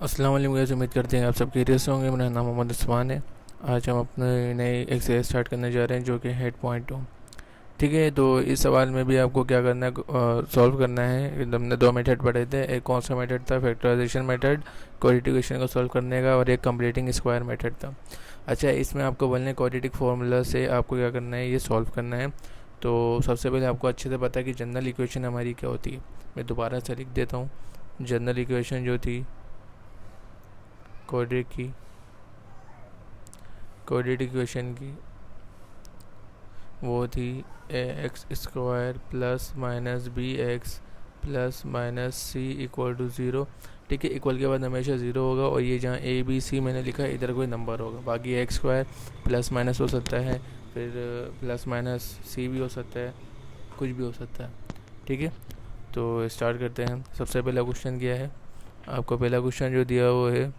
अस्सलाम वालेकुम गाइस, उम्मीद करते हैं आप सब खैरियत से होंगे। मेरा नाम मोहम्मद उस्मान है। आज हम अपने नए एक्सरसाइज स्टार्ट करने जा रहे हैं जो कि हेड पॉइंट हो। ठीक है, तो इस सवाल में भी आपको क्या करना है, सॉल्व करना है। हमने दो मेथड पढ़े थे। एक कौन सा मेथड था? फैक्टराइजेशन मेथड, क्वाड्रेटिक इक्वेशन को सॉल्व करने का, और एक कंप्लीटिंग स्क्वायर मेथड था। अच्छा, इसमें आपको बोलने क्वाड्रेटिक फार्मूला से आपको क्या करना है, ये सॉल्व करना है। तो सबसे पहले आपको अच्छे से पता है कि जनरल इक्वेशन हमारी क्या होती है। मैं दोबारा से लिख देता हूँ। जनरल इक्वेशन जो थी क्वाड्रेटिक इक्वेशन की, वो थी a x square plus minus b x plus minus c equal to zero. ठीक है, इक्वल के बाद हमेशा ज़ीरो होगा, और ये जहाँ ए बी सी मैंने लिखा है इधर कोई नंबर होगा। बाकी एक्स स्क्वायर प्लस माइनस हो सकता है, फिर प्लस माइनस सी भी हो सकता है, कुछ भी हो सकता है। ठीक है, तो स्टार्ट करते हैं। सबसे पहला क्वेश्चन क्या है? आपको पहला क्वेश्चन जो दिया वो है,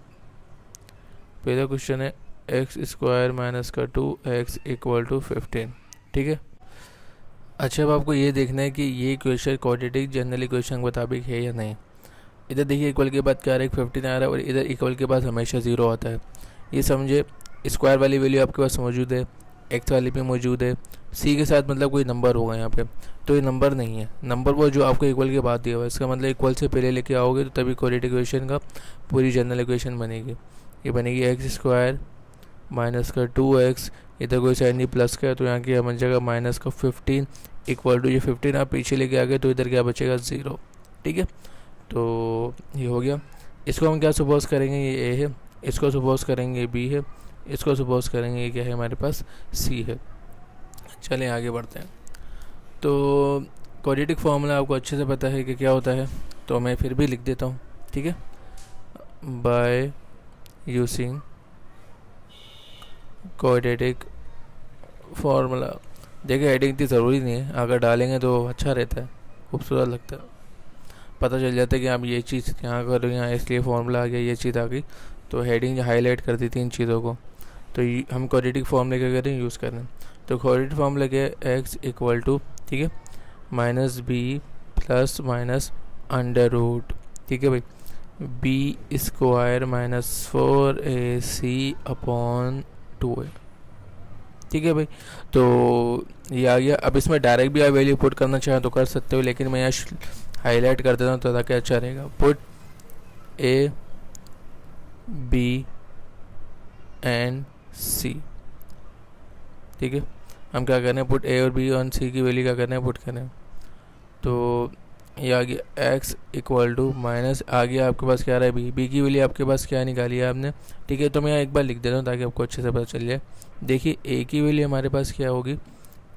पहला क्वेश्चन है एक्स स्क्वायर माइनस का 2x इक्वल टू 15। ठीक है। अच्छा, अब आपको ये देखना है कि ये इक्वेशन क्वाड्रेटिक जनरल इक्वेशन के मुताबिक है या नहीं। इधर देखिए, इक्वल के बाद क्या आ रहा है, 15 आ रहा है, और इधर इक्वल के बाद हमेशा ज़ीरो आता है। ये समझे, स्क्वायर वाली वैल्यू आपके पास मौजूद है, एक्स वाली भी मौजूद है, सी के साथ मतलब कोई नंबर होगा यहाँ पे। तो ये नंबर नहीं है, नंबर वो जो आपको इक्वल के बाद दिया हुआ है। इसका मतलब इक्वल से पहले लेके आओगे तो तभी क्वाड्रेटिक इक्वेशन का पूरी जनरल इक्वेशन बनेगी। ये बनेगी एक्स स्क्वायर माइनस का 2x, इधर कोई साइन नहीं प्लस का है तो यहाँ की बन जाएगा माइनस का 15 इक्वल टू, ये 15 आप पीछे लेके आ गए तो इधर क्या बचेगा, ज़ीरो। ठीक है, तो ये हो गया। इसको हम क्या सपोज करेंगे, ये ए है, इसको सपोज करेंगे बी है, इसको सपोज करेंगे ये क्या है, हमारे पास सी है। चलें आगे बढ़ते हैं। तो क्वाड्रेटिक फार्मूला आपको अच्छे से पता है कि क्या होता है, तो मैं फिर भी लिख देता हूँ। ठीक है, बाय यूजिंग क्वाड्रेटिक फार्मूला। देखिए, हेडिंग इतनी ज़रूरी नहीं है, अगर डालेंगे तो अच्छा रहता है, खूबसूरत लगता है, पता चल जाता है कि आप ये चीज़ यहाँ करो, यहाँ इसलिए फार्मूला आ गया, ये चीज़ आ गई, तो हेडिंग हाईलाइट कर दी थी इन चीज़ों को। तो हम क्वाड्रेटिक फार्मूला क्या करें, यूज़ करें। तो क्वाड्रेटिक फार्मूला क्या है, एक्स इक्वल टू, ठीक है, minus B plus minus under root. ठीक है भाई, B square minus 4ac upon 2a। ठीक है भाई, तो ये आ गया। अब इसमें डायरेक्ट भी आप वैल्यू पुट करना चाहें तो कर सकते हो, लेकिन मैं यहाँ हाईलाइट कर देता हूँ तो ताकि अच्छा रहेगा। पुट ए बी एंड सी। ठीक है, हम क्या करें, पुट ए और बी और सी की वैल्यू क्या करना है, पुट करें। तो ये आ गया एक्स इक्वल टू माइनस, आ गया आपके पास क्या आ रहा है, बी की वैल्यू आपके पास क्या निकाली है आपने। ठीक है, तो मैं यहाँ एक बार लिख देता हूँ ताकि आपको अच्छे से पता चल जाए। देखिए, ए की वैल्यू हमारे पास क्या होगी,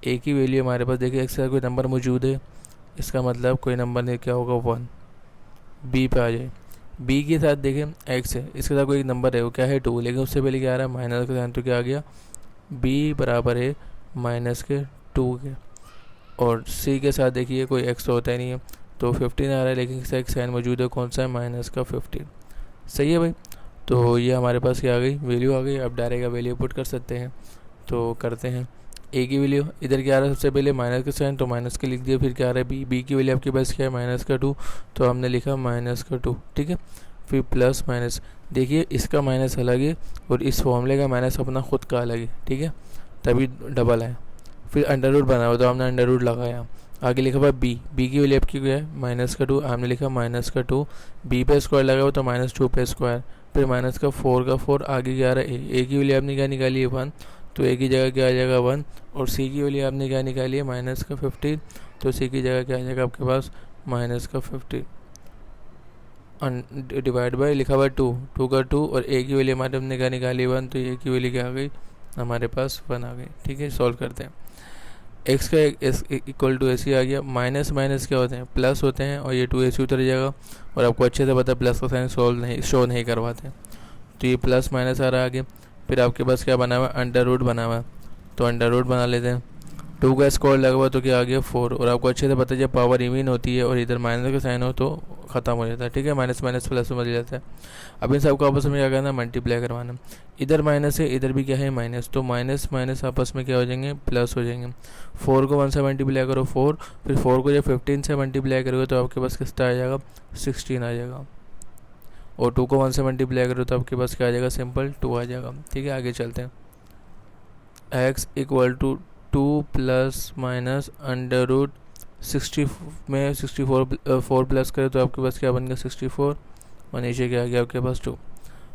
ए की वैल्यू हमारे पास, देखिए एक्स का कोई नंबर मौजूद है, इसका मतलब कोई नंबर नहीं, क्या होगा, 1। बी पे आ जाए, बी के साथ देखें एक्स है, इसके साथ कोई एक नंबर है, वो क्या है, 2, लेकिन उससे पहले क्या आ रहा है, माइनस का साइन, तो क्या आ गया, बी बराबर है माइनस के 2 के। और सी के साथ देखिए कोई एक्स तो होता ही नहीं है, तो 15 आ रहा है, लेकिन इसका एक साइन मौजूद है, कौन सा है, माइनस का 15। सही है भाई, तो ये हमारे पास क्या आ गई, वैल्यू आ गई। अब डायरेक्ट वैल्यू पुट कर सकते हैं, तो करते हैं। ए की वैल्यू इधर क्या आ रहा है, सबसे पहले माइनस का साइन, तो माइनस के लिख दिया। फिर क्या आ रहा है, बी की वैल्यू आपके पास क्या है, माइनस का 2, तो हमने लिखा माइनस का 2। ठीक है, फिर प्लस माइनस, देखिए इसका माइनस अलग है और इस फॉर्मूले का माइनस अपना खुद का अलग है। ठीक है, तभी डबल है। फिर अंडर रूट बना हुआ तो हमने अंडर रूट लगाया। आगे लिखा हुआ बी की वैल्यू आपकी क्या है, माइनस का 2, हमने लिखा माइनस का 2। बी पे स्क्वायर लगा हुआ तो माइनस 2 पे स्क्वायर, फिर माइनस का 4 का 4। आगे क्या आ रहा है, ए की वैल्यू आपने क्या निकाली है, 1, तो ए की जगह क्या आ जाएगा, 1। और सी की वैल्यू आपने क्या निकाली है, माइनस का 15, तो सी की जगह क्या आ जाएगा आपके पास, माइनस का 15 डिवाइड बाई लिखा हुआ 2 का 2, और ए की वैल्यू हमारे हमने क्या निकाली, 1, तो ए की वैल्यू क्या आ गई, हमारे पास 1 आ गई। ठीक है, सॉल्व करते हैं। एक्स का इक्वल टू AC आ गया। माइनस माइनस क्या होते हैं, प्लस होते हैं, और ये 2AC उतर जाएगा। और आपको अच्छे से पता है प्लस का साइन शो नहीं करवाते, तो ये प्लस माइनस आ रहा है आगे। फिर आपके पास क्या बना हुआ है, अंडर रूट बना हुआ है, तो अंडर रूट बना लेते हैं। 2 का स्क्वायर लगा हुआ तो क्या आ गया, 4। और आपको अच्छे से पता है जब पावर इवन होती है और इधर माइनस का साइन हो तो ख़त्म हो जाता है। ठीक है, माइनस माइनस प्लस में बदल जाता है। अब इन सबको आपस में क्या करना है, मल्टीप्लाई करवाना। इधर माइनस है, इधर भी क्या है, माइनस, तो माइनस माइनस आपस में क्या हो जाएंगे, प्लस हो जाएंगे। 4 को 1 से मल्टीप्लाई करो 4, फिर 4 को जब 15 से मल्टीप्लाई करोगे तो आपके पास कितना आ जाएगा, 16 आ जाएगा। और 2 को 1 से मल्टीप्लाई करो तो आपके पास क्या आ जाएगा, सिंपल 2 आ जाएगा। ठीक है, आगे चलते हैं। x equal to 2 plus minus under root 60 में 64 4 प्लस करें तो आपके पास क्या बन गया, 64, और नीचे क्या आ गया आपके पास 2।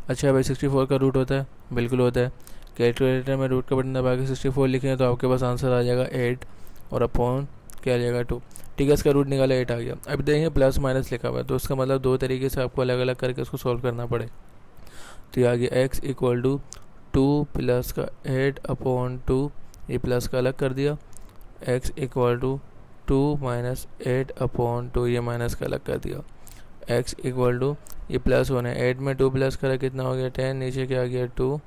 अच्छा भाई, 64 का रूट होता है, बिल्कुल होता है। कैलकुलेटर में रूट का बटन दबा के 64 लिखें तो आपके पास आंसर आ जाएगा 8 और अपॉन क्या आ जाएगा 2। ठीक है, इसका रूट निकाला 8 आ गया। अब देखेंगे प्लस माइनस लिखा हुआ है तो उसका मतलब 2 तरीके से आपको अलग अलग करके उसको सॉल्व करना पड़े। तो ये आ गया x इक्वल टू 2 प्लस का 8 अपॉन 2, ये प्लस का अलग कर दिया। x equal to 2 minus 8 upon 2, ये माइनस का अलग कर दिया। x इक्वल टू, ये प्लस होना है, 8 में 2 प्लस करा कितना हो गया 10, नीचे क्या आ गया 2।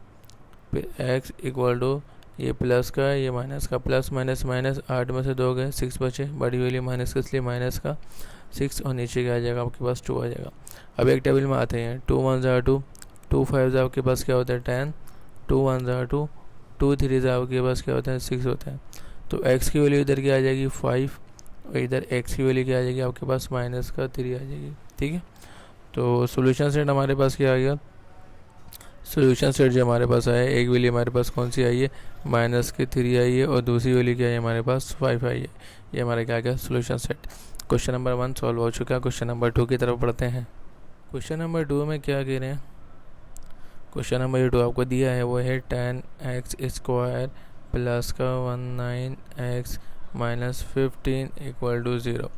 फिर x इक्वल टू, ये प्लस का ये माइनस का, प्लस माइनस माइनस, 8 में से 2 गए 6 बचे, बड़ी वैल्यू माइनस का इसलिए माइनस का 6, और नीचे क्या आ जाएगा आपके पास 2 आ जाएगा। अब एक टेबल में आते हैं, 2 1 ज़ा 2, 2 5 ज़ा आपके पास क्या होता है 10, 2 1 ज़ा 2, 2 3 ज़ा आपके पास क्या होता है 6 होता है। तो x की वैल्यू इधर क्या आ जाएगी 5, और इधर x की वैल्यू क्या आ जाएगी आपके पास माइनस का 3 आ जाएगी। ठीक है, तो सोल्यूशन सेट हमारे पास क्या आ गया, सोल्यूशन सेट जो हमारे पास आया, एक वैल्यू हमारे पास कौन सी आई है, माइनस की 3 आई है, और दूसरी वैल्यू क्या है हमारे पास 5 आई है। ये हमारा क्या गया solution set. Question number 1 solve हो चुका है। क्वेश्चन नंबर 2 की तरफ पढ़ते हैं। क्वेश्चन नंबर 2 में क्या कह रहे हैं, क्वेश्चन नंबर 2 आपको दिया है वो है 10x स्क्वायर प्लस का 19x माइनस 15 इक्वल टू 0।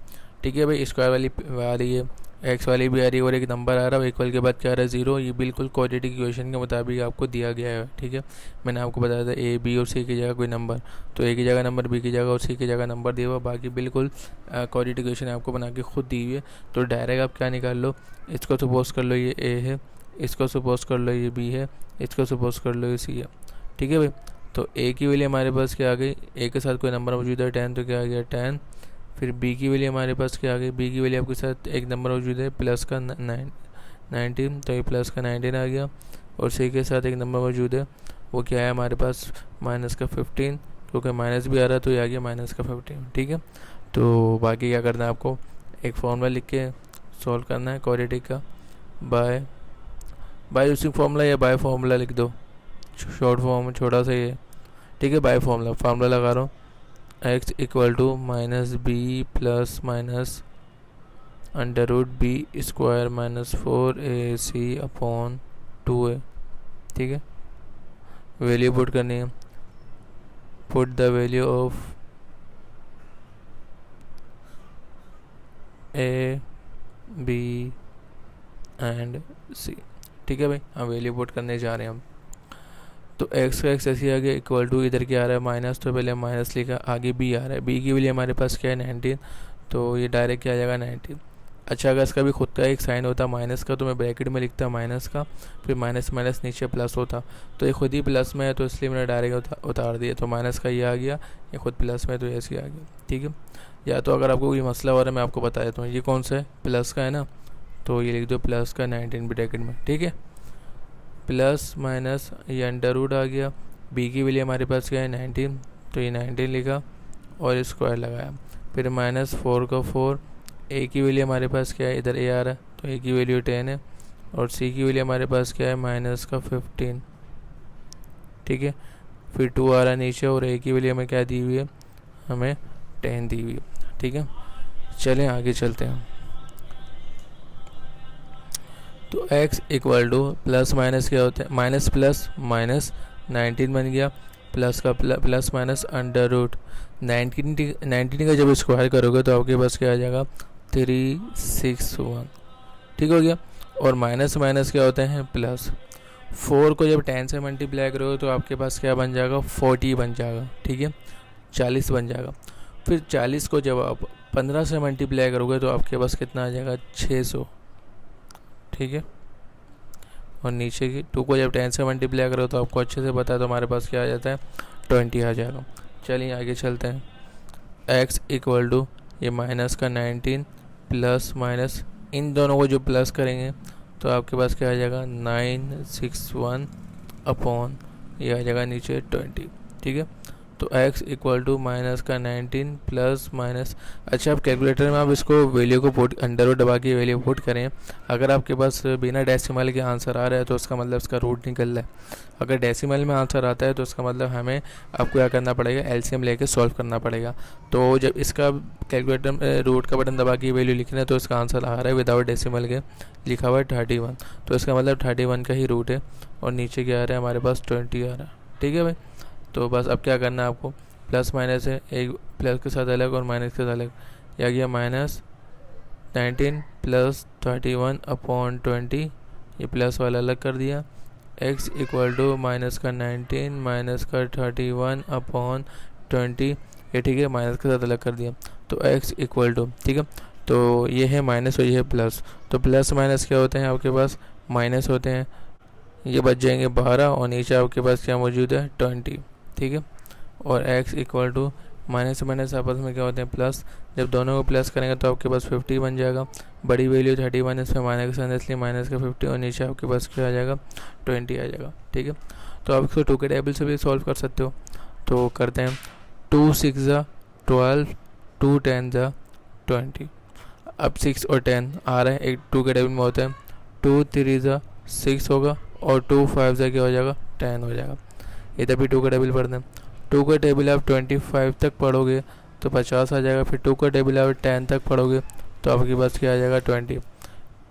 ठीक है भाई, स्क्वायर वाली आ रही है, एक्स वाली भी आ रही है, और एक नंबर आ रहा है इक्वल के बाद क्या आ रहा है 0। ये बिल्कुल क्वाड्रेटिक इक्वेशन के मुताबिक आपको दिया गया है। ठीक है, मैंने आपको बताया था ए बी और सी की जगह कोई नंबर, तो ए की जगह नंबर, बी की जगह और सी की जगह नंबर दिया हुआ, बाकी बिल्कुल क्वाड्रेटिक इक्वेशन आपको बना के खुद दी हुई है। तो डायरेक्ट आप क्या निकाल लो, इसको सपोज कर लो ये ए है, इसको सपोज कर लो ये बी है, इसको सपोज कर लो ये सी है। ठीक है भाई, तो ए की वैल्यू हमारे पास क्या आ गई, ए के साथ कोई नंबर मौजूद है 10, तो क्या आ गया 10। फिर बी की वैल्यू हमारे पास क्या आ गई, बी की वैल्यू आपके साथ एक नंबर मौजूद है प्लस का 19, तो ये प्लस का 19 आ गया। और सी के साथ एक नंबर मौजूद है, वो क्या है हमारे पास माइनस का 15, क्योंकि माइनस भी आ रहा है तो ये आ गया माइनस का 15। ठीक है, तो बाकी क्या करना है आपको, एक फॉर्मूला लिख के सॉल्व करना है क्वाड्रेटिक का, बाय यूजिंग फॉर्मूला या बाय फॉर्मूला लिख दो, शॉर्ट फॉर्म छोटा सा ये। ठीक है, बाय फार्मूला लगा रहा हूँ, x equal to minus B plus minus under root B square minus 4ac upon 2a। ठीक है, वैल्यू पुट करनी है, put the value of a b and c। ठीक है भाई, हम वैल्यू पुट करने जा रहे हैं हम। तो x का x ऐसे आ गया इक्वल टू, इधर क्या आ रहा है माइनस, तो पहले माइनस लिखा, आगे b आ रहा है, b की वैल्यू हमारे पास क्या है 19, तो ये डायरेक्ट क्या आ जाएगा 19। अच्छा, अगर इसका भी खुद का एक साइन होता माइनस का तो मैं ब्रैकेट में लिखता माइनस का, फिर माइनस माइनस नीचे प्लस होता, तो ये खुद ही प्लस में है तो इसलिए मैंने डायरेक्ट उतार दिया, तो माइनस का ये आ गया, ये खुद प्लस में तो ऐसे आ गया। ठीक है, या तो अगर आपको कोई मसला हो रहा है मैं आपको बता देता हूँ, ये कौन सा है प्लस का है ना, तो ये लिख दो प्लस का 19 ब्रैकेट में। ठीक है, प्लस माइनस ये अंडर रूट आ गया, बी की वैल्यू हमारे पास क्या है 19, तो ये 19 लिखा और स्क्वायर लगाया, फिर माइनस 4 का 4, ए की वैल्यू हमारे पास क्या है, इधर ए आ रहा है तो ए की वैल्यू 10 है, और सी की वैल्यू हमारे पास क्या है माइनस का 15। ठीक है, फिर 2 आ रहा है नीचे, और ए की वैल्यू हमें क्या दी हुई है, हमें 10 दी हुई है। ठीक है, चलें आगे चलते हैं। तो x equal two plus minus क्या होता है, माइनस प्लस माइनस 19 बन गया, प्लस का प्लस माइनस अंडर रूट 19 का जब स्क्वायर करोगे तो आपके पास क्या आ जाएगा 361। ठीक हो गया, और माइनस माइनस क्या होते हैं प्लस, 4 को जब 10 से मल्टीप्लाई करोगे तो आपके पास क्या बन जाएगा 40 बन जाएगा। ठीक है, 40 बन जाएगा। फिर 40 को जब आप 15 से मल्टीप्लाई करोगे तो आपके पास कितना आ जाएगा 600। ठीक है, और नीचे की 2 को जब 10 से मल्टीप्लाई करो तो आपको अच्छे से पता है तो हमारे पास क्या आ जाता है 20 आ जाएगा। चलिए आगे चलते हैं। x इक्वल टू ये माइनस का 19 प्लस माइनस, इन दोनों को जो प्लस करेंगे तो आपके पास क्या आ जाएगा 961 अपॉन ये आ जाएगा नीचे 20। ठीक है, तो x इक्वल टू माइनस का 19 प्लस माइनस। अच्छा, आप कैलकुलेटर में आप इसको वैल्यू को पुट अंडर रूट दबा के वैल्यू पुट करें। अगर आपके पास बिना डेसिमल के आंसर आ रहा है तो उसका मतलब इसका रूट निकल रहा है। अगर डेसिमल में आंसर आता है तो उसका मतलब हमें आपको क्या करना पड़ेगा, एलसीएम लेके सॉल्व करना पड़ेगा। तो जब इसका कैलकुलेटर में रूट का बटन दबा के वैल्यू लिखना है तो इसका आंसर आ रहा है विदाउट डेसिमल के, लिखा हुआ है 31। तो इसका मतलब 31 का ही रूट है। और नीचे क्या आ रहा है हमारे पास 20 आ रहा है। ठीक है भाई, तो बस अब क्या करना है आपको, प्लस माइनस है, एक प्लस के साथ अलग और माइनस के साथ अलग। या गया माइनस 19 प्लस 31 अपॉन 20, ये प्लस वाला अलग कर दिया। x इक्वल टू माइनस का 19 माइनस का 31 अपॉन 20, ये ठीक है, माइनस के साथ अलग कर दिया। तो x इक्वल टू, ठीक है, तो ये है माइनस और ये है प्लस। तो प्लस माइनस क्या होते हैं आपके पास, माइनस होते हैं। ये बच जाएंगे 12 और नीचे आपके पास क्या मौजूद है 20। ठीक है, और x equal to minus minus आपस में क्या होते हैं प्लस। जब दोनों को प्लस करेंगे तो आपके पास 50 बन जाएगा। बड़ी वैल्यू 31, इसमें माइनस का साइन इसलिए माइनस का 50 और नीचे आपके पास क्या आ जाएगा 20 आ जाएगा। ठीक है, तो आप इसको 2 के टेबल से भी सॉल्व कर सकते हो। तो करते हैं, 2 6 ज़ा 12, 2 10 ज़ा 20। अब 6 और 10 आ रहे हैं, एक 2 के टेबल में होते हैं। 2 3 ज़ा 6 होगा और 2 5 ज़ा क्या हो जाएगा 10 हो जाएगा। इधर भी 2 का टेबल पढ़ते हैं। 2 का टेबल आप 25 तक पढ़ोगे तो 50 आ जाएगा। फिर 2 का टेबल आप 10 तक पढ़ोगे तो आपके पास क्या आ जाएगा 20।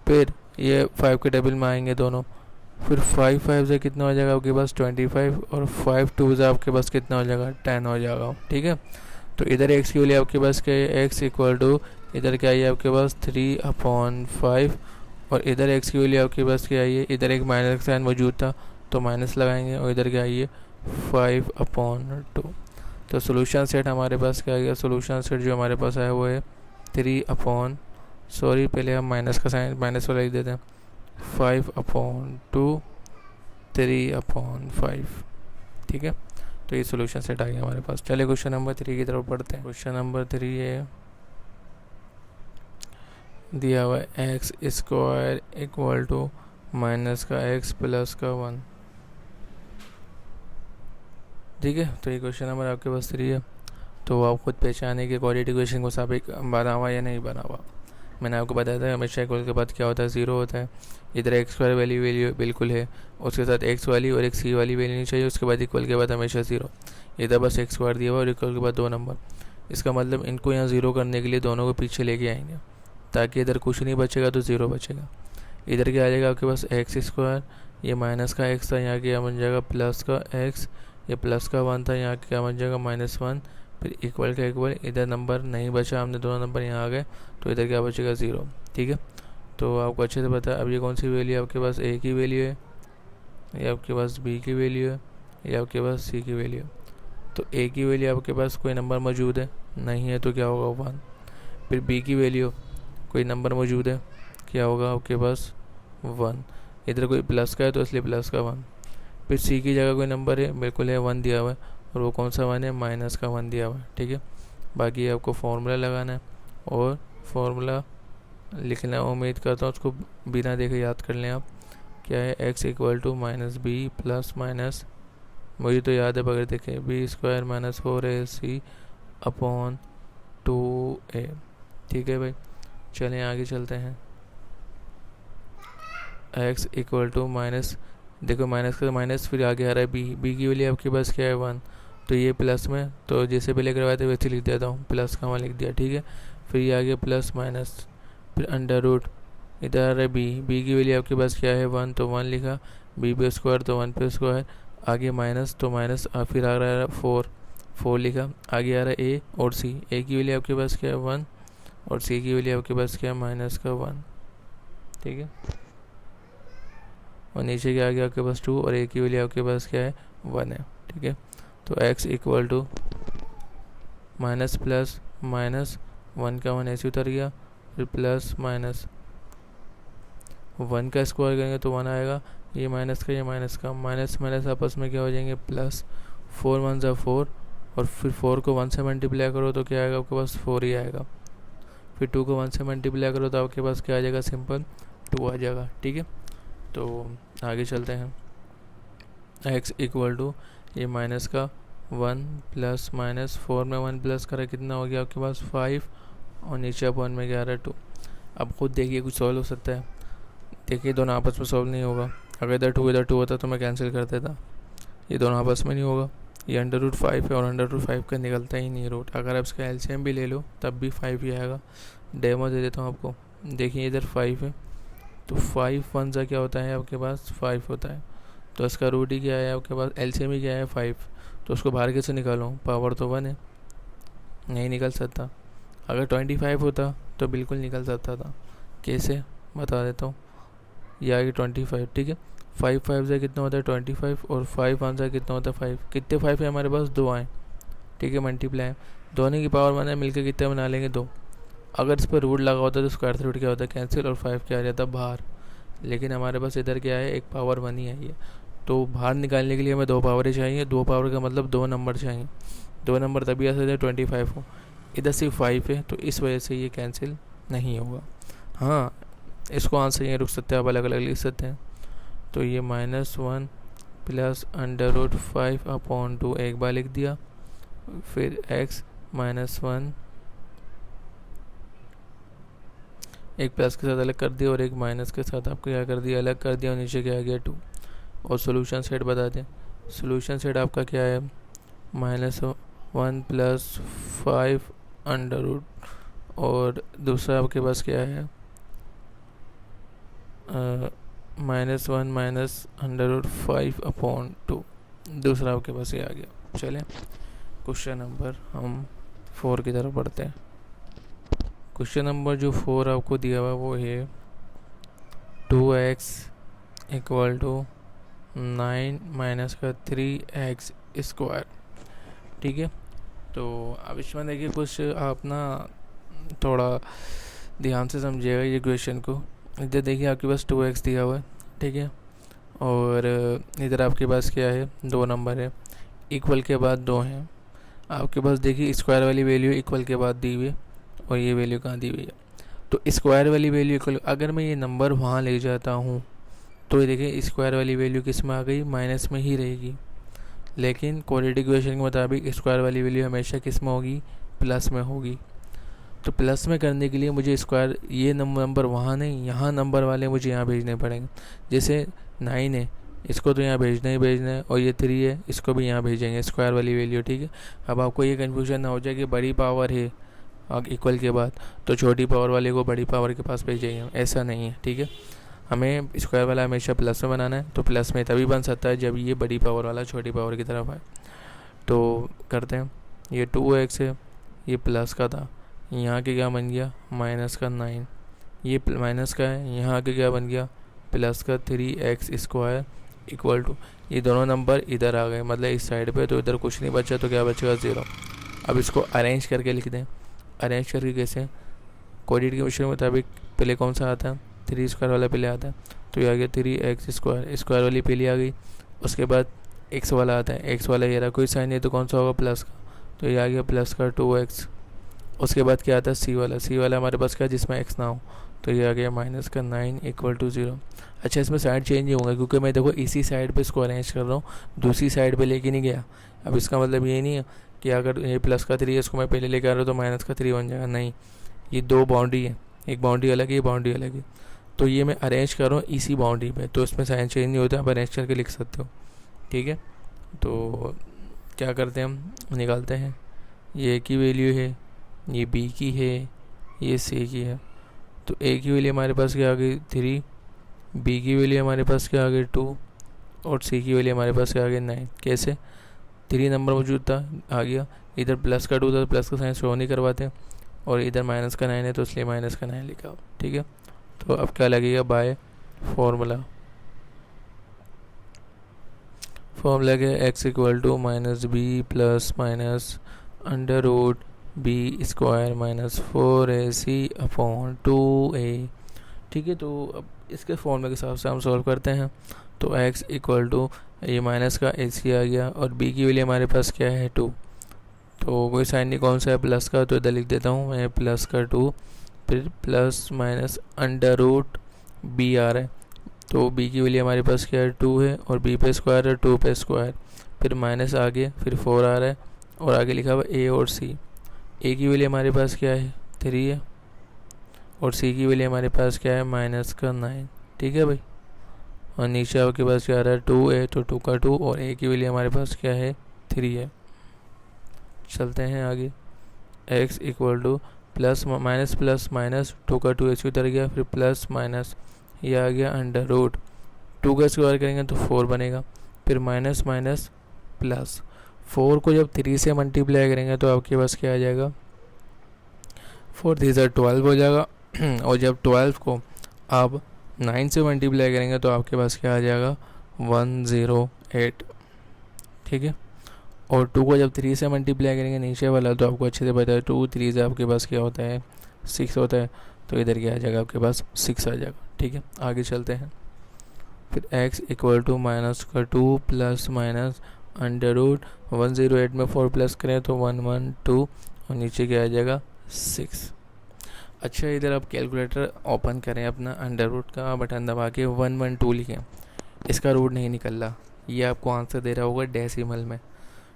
फिर ये 5 के टेबल में आएंगे दोनों, फिर 5 5 से कितना हो जाएगा आपके पास 25 और 5 2 से आपके पास कितना हो जाएगा 10 हो जाएगा। ठीक है, तो इधर x की वैल्यू आपके पास क्या है, x इक्वल टू इधर क्या है आपके पास 3/5 और इधर x की वैल्यू आपके पास क्या है, इधर एक माइनस का साइन मौजूद था तो माइनस लगाएंगे और इधर क्या है 5/2। तो सोल्यूशन सेट हमारे पास क्या आ गया, सोल्यूशन सेट जो हमारे पास आया वो है 3 पहले हम माइनस का साइन माइनस वाला लिख देते हैं 5/2 3/5। ठीक है, तो ये सोल्यूशन सेट आ गया हमारे पास। चलिए क्वेश्चन नंबर 3 की तरफ पढ़ते हैं। क्वेश्चन नंबर 3 है, दिया हुआ है x square equal to minus का x प्लस का 1। ठीक है, तो ये क्वेश्चन नंबर आपके पास 3 है। तो आप खुद पहचाने कि क्वाड्रेटिक इक्वेशन को साबिक बना हुआ या नहीं बना हुआ। मैंने आपको बताया था हमेशा इक्वल के बाद क्या होता है 0 होता है। इधर एक्स स्क्वायर वैल्यू बिल्कुल है, उसके साथ एक्स वाली और एक सी वाली वैल्यू नहीं चाहिए, उसके बाद इक्वल के बाद हमेशा 0। इधर बस एक्स स्क्वायर दिया हुआ और इक्वल के बाद 2 नंबर। इसका मतलब इनको यहाँ 0 करने के लिए दोनों को पीछे लेके आएंगे ताकि इधर कुछ नहीं बचेगा तो 0 बचेगा। इधर क्या आ जाएगा आपके पास एक्स स्क्वायर, ये माइनस का एक्स था यहाँ क्या बन जाएगा प्लस का एक्स, ये प्लस का 1 था यहाँ क्या बन जाएगा -1, फिर इक्वल का इक्वल, इधर नंबर नहीं बचा, हमने दोनों नंबर यहाँ आ गए तो इधर क्या बचेगा 0। ठीक है, तो आपको अच्छे से पता है। अब ये कौन सी वैल्यू है आपके पास, ए की वैल्यू है, ये आपके पास बी की वैल्यू है, ये आपके पास सी की वैल्यू है। तो ए की वैल्यू आपके पास कोई नंबर मौजूद है, नहीं है तो क्या होगा 1। फिर बी की वैल्यू कोई नंबर मौजूद है, क्या होगा आपके पास 1। इधर कोई प्लस का है तो इसलिए प्लस का 1। फिर सी की जगह कोई नंबर है, बिल्कुल है 1 दिया हुआ है, और वो कौन सा 1 है, माइनस का 1 दिया हुआ है। ठीक है, बाकी आपको फार्मूला लगाना है और फार्मूला लिखना है। उम्मीद करता हूँ उसको बिना देखे याद कर लें आप। क्या है, X equal to minus B plus minus, मुझे तो याद है बगैर देखे, B square minus 4ac upon 2a। ठीक है भाई, चलें आगे चलते हैं। एक्स इक्वल टू माइनस, देखो माइनस का माइनस, फिर आगे आ रहा है बी की वैल्यू आपके पास क्या है 1, तो ये प्लस में, तो जैसे पहले करवाए थे वैसे लिख देता हूँ, प्लस का 1 लिख दिया। ठीक है, फिर ये आगे प्लस माइनस, फिर अंडर रूट, इधर आ रहा है बी की वैल्यू आपके पास क्या है 1, तो 1 लिखा, बी पे स्क्वायर तो 1 पे स्क्वायर, आगे माइनस तो माइनस, फिर आ रहा है 4 लिखा, आगे आ रहा है ए और सी। ए की वैल्यू आपके पास क्या है 1 और सी की वैल्यू आपके पास क्या है माइनस का 1। ठीक है, और नीचे क्या आ गया आपके पास 2 और ए की वैल्यू आपके पास क्या है 1 है। ठीक है, तो x equal to minus plus minus 1 का 1 ऐसे उतर गया, फिर प्लस माइनस 1 का स्क्वायर करेंगे तो 1 आएगा, ये माइनस का ये माइनस का, माइनस माइनस आपस में क्या हो जाएंगे प्लस, 4 1 ज़ा 4 और फिर 4 को 1 से मल्टीप्लाई करो तो क्या आएगा आपके पास 4 ही आएगा। फिर 2 को 1 से मल्टीप्लाई करो तो आपके पास क्या आ जाएगा, सिंपल 2 आ जाएगा। ठीक है, तो आगे चलते हैं। x इक्वल टू ये माइनस का 1 प्लस माइनस 4 में 1 प्लस करा कितना हो गया आपके पास 5 और नीचे अपॉन में क्या आ रहा है 2। अब खुद देखिए कुछ सॉल्व हो सकता है। देखिए दोनों आपस में सॉल्व नहीं होगा। अगर इधर 2 होता तो मैं कैंसिल कर देता। ये दोनों आपस में नहीं होगा। ये √5 है और √5 का निकलता ही नहीं रूट। अगर आप इसका एलसीएम भी ले लो तब भी 5 ही आएगा। डेमो दे देता हूँ आपको। देखिए इधर 5 है तो 5 1 सा क्या होता है आपके पास 5 होता है। तो इसका रूट ही क्या है आपके पास, एलसीएम ही क्या है 5। तो उसको बाहर कैसे निकालो, पावर तो 1 है, नहीं निकल सकता। अगर 25 होता तो बिल्कुल निकल सकता था। कैसे बता देता हूँ। ये आगे 25, ठीक है। 5 5 से कितना होता है 25 और 5 1 से कितना होता है 5। कितने 5 है हमारे पास, 2 आए, ठीक है। मल्टीप्लाई दोनों की पावर बना मिलकर कितने बना लेंगे 2। अगर इस पर रूट लगा होता तो स्क्वायर रूट क्या होता है कैंसिल और 5 क्या आ जाता बाहर। लेकिन हमारे पास इधर क्या है, एक पावर 1 ही आई है। तो बाहर निकालने के लिए हमें 2 पावरें चाहिए। 2 पावर का मतलब 2 नंबर चाहिए। 2 नंबर तभी आ सकते हैं 25 हो। इधर सिर्फ 5 है तो इस वजह से ये कैंसिल नहीं होगा। हाँ, इसको आंसर ये रुक सकते हैं, आप अलग अलग लिख सकते हैं। तो ये -1 प्लस √5/2 एक बार लिख दिया। फिर x -1 एक प्लस के साथ अलग कर दिया और एक माइनस के साथ आपको क्या कर दिया, अलग कर दिया। और नीचे क्या आ गया 2। और सोल्यूशन सेट बता दें। सोल्यूशन सेट आपका क्या है, -1 प्लस 5 और दूसरा आपके पास क्या है -1 माइनस √5/2। दूसरा आपके पास ये आ गया। चलें क्वेश्चन नंबर हम 4 की तरफ बढ़ते हैं। क्वेश्चन नंबर जो 4 आपको दिया हुआ वो है 2x = 9 माइनस का 3x स्क्वायर, ठीक है। तो अब इसमें देखिए कुछ आप ना थोड़ा ध्यान से समझिएगा ये क्वेश्चन को। इधर देखिए आपके पास 2x दिया हुआ है, ठीक है। और इधर आपके पास क्या है, 2 नंबर है, इक्वल के बाद 2 हैं आपके पास। देखिए स्क्वायर वाली वैल्यू इक्वल के बाद दी हुई है और ये वैल्यू कहाँ दी हुई है। तो स्क्वायर वाली वैल्यू इक्वल, अगर मैं ये नंबर वहाँ ले जाता हूँ तो ये देखिए स्क्वायर वाली वैल्यू किस में आ गई, माइनस में ही रहेगी। लेकिन क्वाड्रेटिक इक्वेशन के मुताबिक स्क्वायर वाली वैल्यू हमेशा किस में होगी, प्लस में होगी। तो प्लस में करने के लिए मुझे स्क्वायर, ये नंबर वहाँ नहीं, यहाँ नंबर वाले मुझे यहाँ भेजने पड़ेंगे। जैसे 9 है, इसको तो यहाँ भेजना ही भेजना है, और ये 3 है, इसको भी यहाँ भेजेंगे स्क्वायर वाली वैल्यू, ठीक है। अब आपको ये कन्फ्यूजन ना हो जाए कि बड़ी पावर है इक्वल के बाद तो छोटी पावर वाले को बड़ी पावर के पास भेजेंगे, ऐसा नहीं है, ठीक है। हमें स्क्वायर वाला हमेशा प्लस में बनाना है। तो प्लस में तभी बन सकता है जब ये बड़ी पावर वाला छोटी पावर की तरफ आए। तो करते हैं, ये 2x है, ये प्लस का था, यहाँ के क्या बन गया माइनस का 9, ये माइनस का है, यहाँ के क्या बन गया प्लस का 3x स्क्वायर इक्वल टू, ये दोनों नंबर इधर आ गए, मतलब इस साइड पे। तो इधर कुछ नहीं बचा तो क्या बचेगा 0। अब इसको अरेंज करके लिख दें। अरेंज करके कैसे, क्वाड्रेटिक इक्वेशन के मुताबिक पहले कौन सा आता है, 3 स्क्वायर वाला पहले आता है। तो ये आ गया 3x स्क्वायर, स्क्वायर वाली पहले आ गई। उसके बाद x वाला आता है, x वाला ये रहा, कोई साइन नहीं तो कौन सा होगा प्लस का, तो ये आ गया प्लस का 2x। उसके बाद क्या आता है c वाला हमारे पास क्या, जिसमें x ना हो, तो ये आ गया माइनस का 9 = 0। अच्छा, इसमें साइड चेंज नहीं होगा क्योंकि मैं देखो इसी साइड पे इसको अरेंज कर रहा हूँ, दूसरी साइड पे लेके नहीं गया। अब इसका मतलब ये नहीं है कि अगर ये प्लस का 3 है इसको मैं पहले लेकर आ रहा हूँ तो माइनस का 3 बन जाएगा, नहीं। ये 2 बाउंड्री है, एक बाउंड्री अलग है, ये बाउंड्री अलग है। तो ये मैं अरेंज कर रहा हूँ इसी बाउंड्री पे, तो इसमें साइन चेंज नहीं होता, आप अरेंज करके लिख सकते हो, ठीक है। तो क्या करते हैं, हम निकालते हैं। ये a की वैल्यू है, ये b की है, ये c की है। तो a की वैल्यू हमारे पास क्या आ गई 3, b की वैल्यू हमारे पास क्या आ गई 2 और c की वैल्यू हमारे पास क्या आ गई 9। कैसे, 3 नंबर मौजूद था, आ गया। इधर प्लस का 2 था तो प्लस का साइन शो नहीं करवाते, और इधर माइनस का 9 है तो इसलिए माइनस का 9 लिखा, ठीक है। तो अब क्या लगेगा, बाय फॉर्मूला के x = -b plus minus √b square -4ac/2a, ठीक है। तो अब इसके फॉर्मूले के हिसाब से हम सॉल्व करते हैं। तो x = ये माइनस का ac आ गया और b की वैल्यू हमारे पास क्या है 2। तो कोई साइन नहीं, कौन सा है प्लस का, तो इधर लिख देता हूँ मैं प्लस का 2, फिर प्लस माइनस √b आ रहा है। तो b की वैल्यू हमारे पास क्या है 2 है और b पे स्क्वायर है 2 पे स्क्वायर फिर माइनस आगे, फिर 4 आ रहा है और आगे लिखा हुआ ए और सी। ए की वैल्यू हमारे पास क्या है 3 है और सी की वैल्यू हमारे पास क्या है -9। ठीक है भाई। और नीचे आपके पास क्या आ रहा है 2 है तो 2 का 2 और ए की वैल्यू हमारे पास क्या है 3 है। चलते हैं आगे। x equal two plus minus plus minus 2 का 2 ऐसे उतर गया, फिर प्लस माइनस ये आ गया अंडर रूट 2 का स्क्वायर करेंगे तो 4 बनेगा, फिर माइनस माइनस प्लस 4 को जब 3 से मल्टीप्लाई करेंगे तो आपके पास क्या आ जाएगा 4 3 12 हो जाएगा। और जब 12 को आप 9 से मल्टीप्लाई करेंगे तो आपके पास क्या आ जाएगा 108। ठीक है। और 2 को जब 3 से मल्टीप्लाई करेंगे नीचे वाला तो आपको अच्छे से पता है 2 3 से आपके पास क्या होता है 6 होता है, तो इधर क्या आ जाएगा आपके पास 6 आ जाएगा। ठीक है, आगे चलते हैं। फिर x equal to -2 plus minus under root 108 में 4 प्लस करें तो 112 और नीचे क्या आ जाएगा 6। अच्छा, इधर आप कैलकुलेटर ओपन करें अपना, अंडर रूट का बटन दबा के 112 लिखें, इसका रूट नहीं निकल रहा। ये आपको आंसर दे रहा होगा डेसिमल में।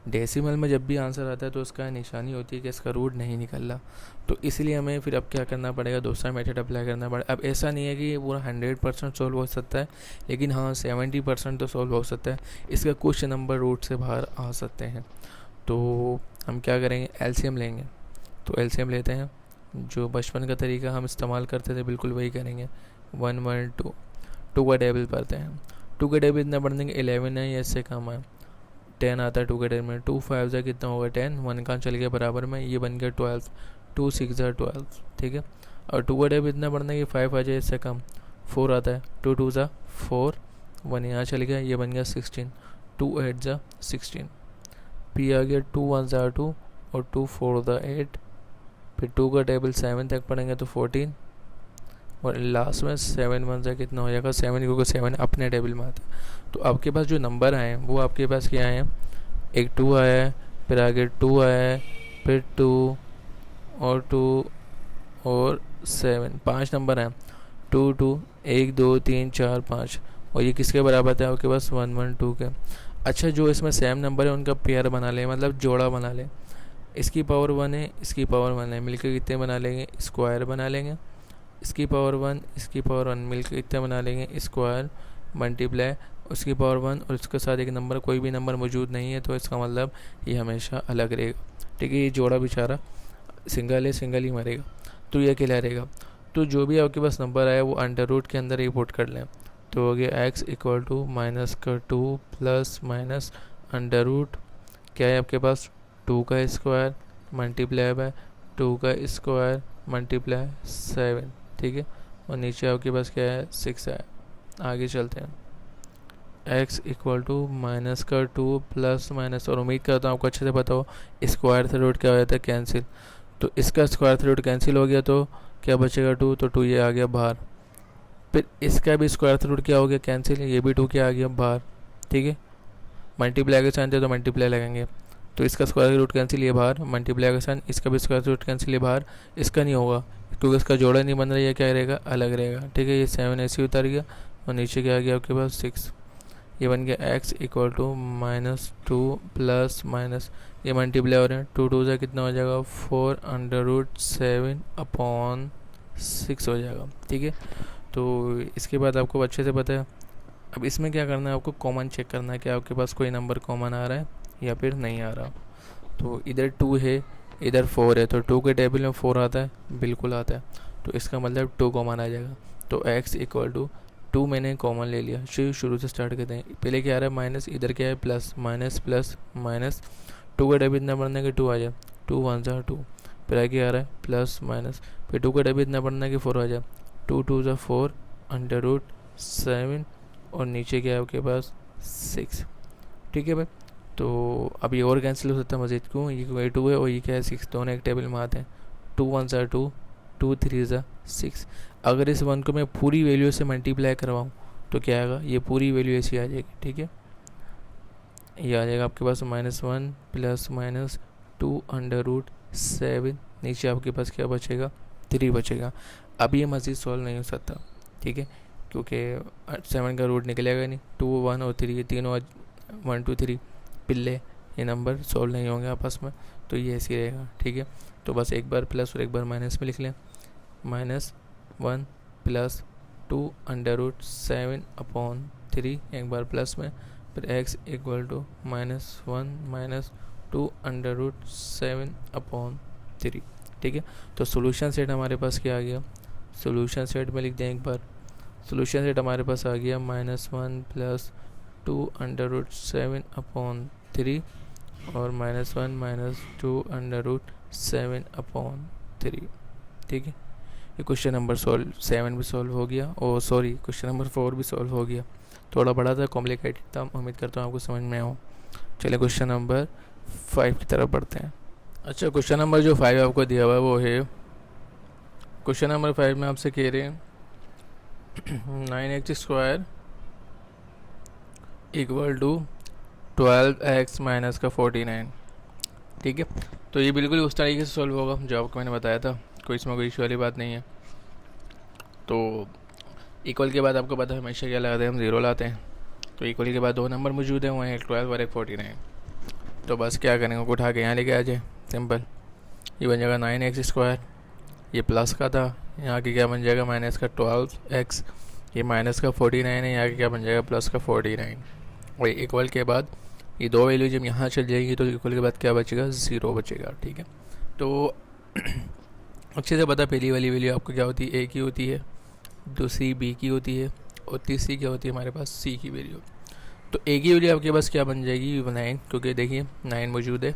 डेसिमल में जब भी आंसर आता है तो उसका निशानी होती है कि इसका रूट नहीं निकल रहा, तो इसलिए हमें फिर अब क्या करना पड़ेगा, दूसरा मेथड अप्लाई करना पड़ेगा। अब ऐसा नहीं है कि ये पूरा 100% सॉल्व हो सकता है, लेकिन हाँ 70% तो सॉल्व हो सकता है। इसका कुछ नंबर रूट से बाहर आ सकते हैं। तो हम क्या करेंगे, एलसीएम लेंगे। तो एलसीएम लेते हैं, जो बचपन का तरीका हम इस्तेमाल करते थे बिल्कुल वही करेंगे। 112 2 का टेबल पढ़ते हैं। 2 का टेबल इतना पढ़ देंगे 11 है या इससे कम है, 10 आता है 2 के टेबल में। 2 5 जा कितना होगा 10, 1 का चल गया बराबर में, ये बन गया 12, 2 6 जा 12। ठीक है। और 2 का टेबल इतना पढ़ना है कि 5 आ जाए इससे कम, 4 आता है, 2 2 जा 4, 1 यहाँ चल गया, ये बन गया 16, 2 8 जा 16। पी आ गया 2 1 जा 2 और 2 4 जा 8। फिर 2 का टेबल 7 तक पढ़ेंगे तो 14 और लास्ट में 7 1 जा कितना हो जाएगा 7, क्योंकि 7 अपने टेबल में आता है। तो आपके पास जो नंबर आए वो आपके पास क्या है, एक 2 आया है, फिर आगे 2 आया है, फिर 2 और 7, 5 नंबर हैं। 2 2 1 2 3 4 5 और ये किसके बराबर था आपके पास 1 1 2 के। अच्छा, जो इसमें सेम नंबर है उनका पेयर बना लें, मतलब जोड़ा बना लें। इसकी पावर 1 है, इसकी पावर 1 है, मिलकर कितने बना लेंगे स्क्वायर बना लेंगे। इसकी पावर 1 इसकी पावर 1 मिलकर कितने बना लेंगे स्क्वायर मल्टीप्लाई उसकी पावर 1 और इसके साथ एक नंबर, कोई भी नंबर मौजूद नहीं है तो इसका मतलब ये हमेशा अलग रहेगा। ठीक है, ये जोड़ा बेचारा सिंगल है, सिंगल ही मरेगा, तो ये अकेला रहेगा। तो जो भी आपके पास नंबर आया वो अंडर रूट के अंदर ही पुट कर लें। तो हो गया x equal to -2 plus minus under root क्या है आपके पास 2 का स्क्वायर मल्टीप्लाई बाय 2 का स्क्वायर मल्टीप्लाई 7। ठीक है, और नीचे आपके पास क्या है 6 है। आगे चलते हैं। x equal to -2 plus minus, और उम्मीद करता हूँ आपको अच्छे से पता हो, स्क्वायर से रूट क्या हो जाता है कैंसिल। तो इसका स्क्वायर से रूट कैंसिल हो गया तो क्या बचेगा 2, तो 2 ये आ गया बाहर। फिर इसका भी स्क्वायर से रूट क्या हो गया कैंसिल, ये भी 2 क्या आ गया बाहर। ठीक है, मल्टीप्लाई के साइन थे तो मल्टीप्लाई लगाएंगे, तो इसका स्क्वायर रूट कैंसिल ये बाहर, मल्टीप्लाई का साइन, इसका भी स्क्वायर रूट कैंसिल ये बाहर। इसका नहीं होगा क्योंकि इसका जोड़ा नहीं बन रहा, ये क्या रहेगा अलग रहेगा। ठीक है, ये 7 ऐसे उतर गया और नीचे क्या आ गया आपके पास 6। ये बन गया x equal to -2 plus minus, ये मल्टीप्लाई हो रहे हैं 2 2 से कितना हो जाएगा 4 अंडर रूट 7 अपॉन 6 हो जाएगा। ठीक है, तो इसके बाद आपको अच्छे से पता है। अब इसमें क्या करना है, आपको कॉमन चेक करना है कि आपके पास कोई नंबर कॉमन आ रहा है या फिर नहीं आ रहा। तो इधर 2 है, इधर 4 है, तो 2 के टेबल में 4 आता है, बिल्कुल आता है, तो इसका मतलब 2 कॉमन आ जाएगा। तो x इक्वल टू 2 मैंने कॉमन ले लिया। शुरू से स्टार्ट करते हैं। पहले क्या आ रहा है माइनस, इधर क्या है प्लस, माइनस प्लस माइनस 2 का टेबल इतना बढ़ना है कि 2 आ जाए, 2 1 जा 2। फिर आगे आ रहा है प्लस माइनस, फिर 2 का टेबल इतना बढ़ना है कि 4 आ जाए, 2 2 जा 4 अंडर रूट 7 और नीचे क्या है आपके पास 6। ठीक है भाई, तो अब ये और कैंसिल हो सकता है मजीद क्यों, ये 2 है और ये क्या है 6, दोनों एक टेबल में आते हैं। 2 1 जा 2, 2 3 जा 6। अगर इस 1 को मैं पूरी वैल्यू से मल्टीप्लाई करवाऊँ तो क्या आएगा, ये पूरी वैल्यू ऐसी आ जाएगी। ठीक है, ये आ जाएगा आपके पास -1 प्लस माइनस 2 अंडर रूट 7, नीचे आपके पास क्या बचेगा 3 बचेगा। अब ये मज़ीद सॉल्व नहीं हो सकता। ठीक है, क्योंकि 7 का रूट निकलेगा नहीं, 2 1 और 3 ये तीनों 1 2 3 पिल्ले, ये नंबर सॉल्व नहीं होंगे आपस में, तो ये ऐसे ही रहेगा। ठीक है, तो बस एक बार प्लस और एक बार माइनस में लिख लें। -1 + 2 √7 अपॉन 3, एक बार प्लस में, फिर x = -1 - 2 √7 अपॉन 3। ठीक है, तो सोल्यूशन सेट हमारे पास क्या आ गया, सोल्यूशन सेट में लिख दें एक बार। सोल्यूशन सेट हमारे पास आ गया -1 + 2 √7 अपॉन 3 और -1 - 2 √7 अपॉन 3। ठीक है, ये क्वेश्चन नंबर 7 भी सॉल्व हो गया, और सॉरी क्वेश्चन नंबर 4 भी सॉल्व हो गया। थोड़ा बड़ा था, कॉम्प्लिकेटेड था, उम्मीद करता हूँ आपको समझ में आया। चलिए क्वेश्चन नंबर 5 की तरफ बढ़ते हैं। अच्छा, क्वेश्चन नंबर जो 5 आपको दिया हुआ है वो है, क्वेश्चन नंबर 5 में आपसे कह रहे हैं 9x² = 12x - 49। ठीक है, तो ये बिल्कुल उस तरीके से सॉल्व होगा जो आपको मैंने बताया था, कोई इसमें कोई इशू वाली बात नहीं है। तो इक्वल के बाद आपको पता है हमेशा क्या लगाते हैं, हम 0 लाते हैं। तो इक्वल के बाद 2 नंबर मौजूद हैं, वो हैं 12 और एक 49। तो बस क्या करेंगे, को उठा के यहाँ लेके आ जाए, सिंपल। ये बन जाएगा 9x², ये प्लस का था, यहाँ की क्या बन जाएगा माइनस का 12x, ये माइनस का 49 है, यहाँ की क्या बन जाएगा प्लस का 49। और इक्वल के बाद ये 2 वैल्यू जब यहाँ चल जाएगी तो इक्वल के बाद क्या बचेगा, 0 बचेगा। ठीक है, तो अच्छे से पता, पहली वाली वैल्यू आपको क्या होती है, a की होती है, दूसरी b की होती है, और तीसरी क्या होती है हमारे पास, c की वैल्यू। तो a की वैल्यू आपके पास क्या बन जाएगी 9, क्योंकि देखिए 9 मौजूद है।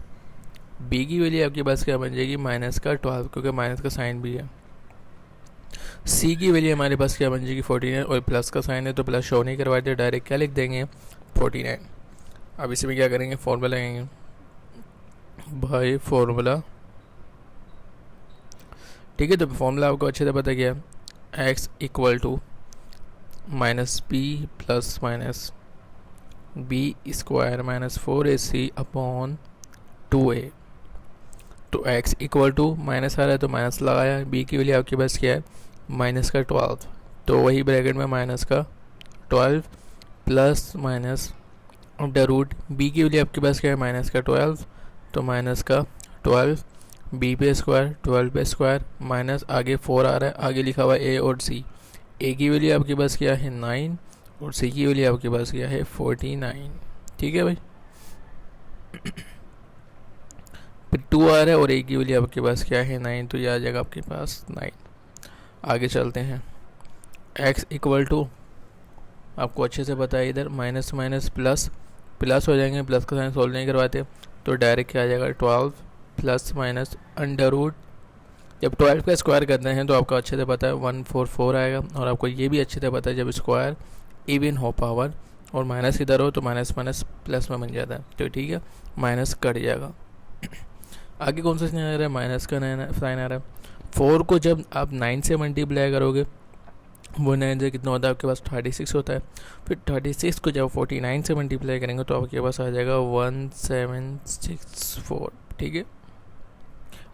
b की वैल्यू आपके पास क्या बन जाएगी माइनस का 12, क्योंकि माइनस का साइन भी है। c की वैल्यू हमारे पास क्या बन जाएगी 49, और प्लस का साइन है तो प्लस शो नहीं करवाते, डायरेक्ट क्या लिख देंगे 49। अब इसी में क्या करेंगे, फॉर्मूला लगाएंगे भाई, फॉर्मूला। ठीक है, तो फॉर्मूला आपको अच्छे से पता क्या है, x = -b + -b² - 4ac upon 2a। तो x = माइनस आ रहा है तो माइनस लगाया, b की वैल्यू आपके पास क्या है माइनस का 12, तो वही ब्रैकेट में माइनस का 12 प्लस माइनस √ b की वैल्यू आपके पास क्या है माइनस का 12, तो माइनस का 12 b पे स्क्वायर 12 पे स्क्वायर माइनस आगे 4 आ रहा है, आगे लिखा हुआ a और c। a की वैल्यू आपके पास क्या है 9 और c की वैल्यू आपके पास क्या है 49। ठीक है भाई, फिर 2 आ रहा है और a की वैल्यू आपके पास क्या है 9, तो ये आ जाएगा आपके पास 9। आगे चलते हैं, x = आपको अच्छे से पता है, इधर माइनस माइनस प्लस प्लस हो जाएंगे, प्लस का साइन सोल्व नहीं करवाते, तो डायरेक्ट क्या आ जाएगा 12 प्लस माइनस √ जब 12 का स्क्वायर करते हैं तो आपको अच्छे से पता है 144 आएगा, और आपको ये भी अच्छे से पता है जब स्क्वायर इवन हो पावर और माइनस इधर हो तो माइनस माइनस प्लस में बन जाता है, तो ठीक है माइनस कट जाएगा। आगे कौन सा साइन आ रहा है, माइनस का साइन आ रहा है। 4 को जब आप 9 से मल्टीप्लाई करोगे, वो 9 से कितना होता है आपके पास 36 होता है, फिर 36 को जब 49 से मल्टीप्लाई करेंगे तो आपके पास आ जाएगा 1764। ठीक है,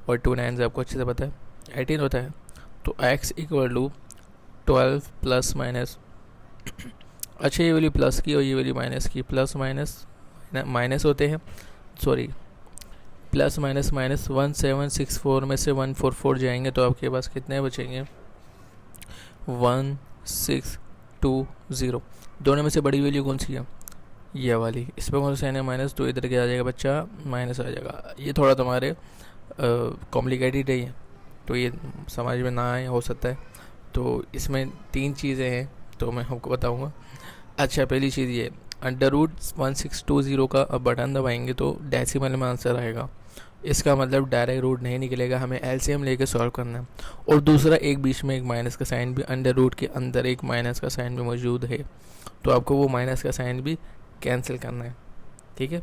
और 2 9 से आपको अच्छे से पता है 18 होता है। तो x = 12 प्लस माइनस, अच्छा ये वाली प्लस की और ये वाली माइनस की, प्लस माइनस माइनस होते हैं, सॉरी प्लस माइनस माइनस 1764 में से 144 जाएंगे तो आपके पास कितने बचेंगे 1620। दोनों में से बड़ी वैल्यू कौन सी है, ये वाली, इस पर कौन सा साइन है माइनस, तो इधर क्या आ जाएगा बच्चा माइनस आ जाएगा। ये थोड़ा तुम्हारे कॉम्प्लिकेटेड है, तो ये समझ में ना आए हो सकता है, तो इसमें 3 चीज़ें हैं तो मैं आपको बताऊंगा। अच्छा, पहली चीज़ ये √1620 का अब बटन दबाएंगे तो डेसिमल में आंसर आएगा, इसका मतलब डायरेक्ट रूट नहीं निकलेगा, हमें एलसीएम लेके सॉल्व करना है। और दूसरा, एक बीच में एक माइनस का साइन भी, √ के अंदर एक माइनस का साइन भी मौजूद है, तो आपको वो माइनस का साइन भी कैंसिल करना है। ठीक है,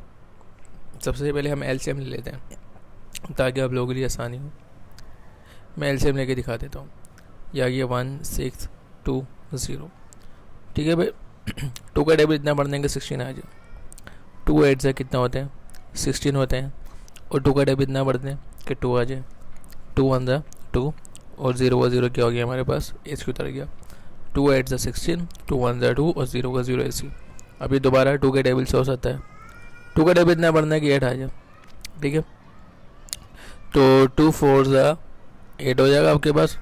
सबसे पहले हम एलसीएम ले लेते हैं ताकि आप लोगों के लिए आसानी हो। मैं एलसीएम लेके दिखा देता हूँ, या ये 1620। ठीक है भाई, 2 का टेबल इतना बढ़ देंगे 16 आ जाए, 2 8 से कितना होते हैं 16 होते हैं, और 2 का टेबल इतना बढ़ दें कि 2 आ जाए, 2 1 ज़ा 2 और 0 का 0 क्या हो गया हमारे पास एच की उतर गया, 2 8 ज़ा 16, 2 1 ज़ा 2 और 0 का 0 ऐसी। अभी दोबारा 2 के टेबल से हो सकता है, टू का टेबल इतना बढ़ना है कि 8 आ जाए, ठीक है। तो 2 4 ज़ा 8 हो जाएगा आपके पास,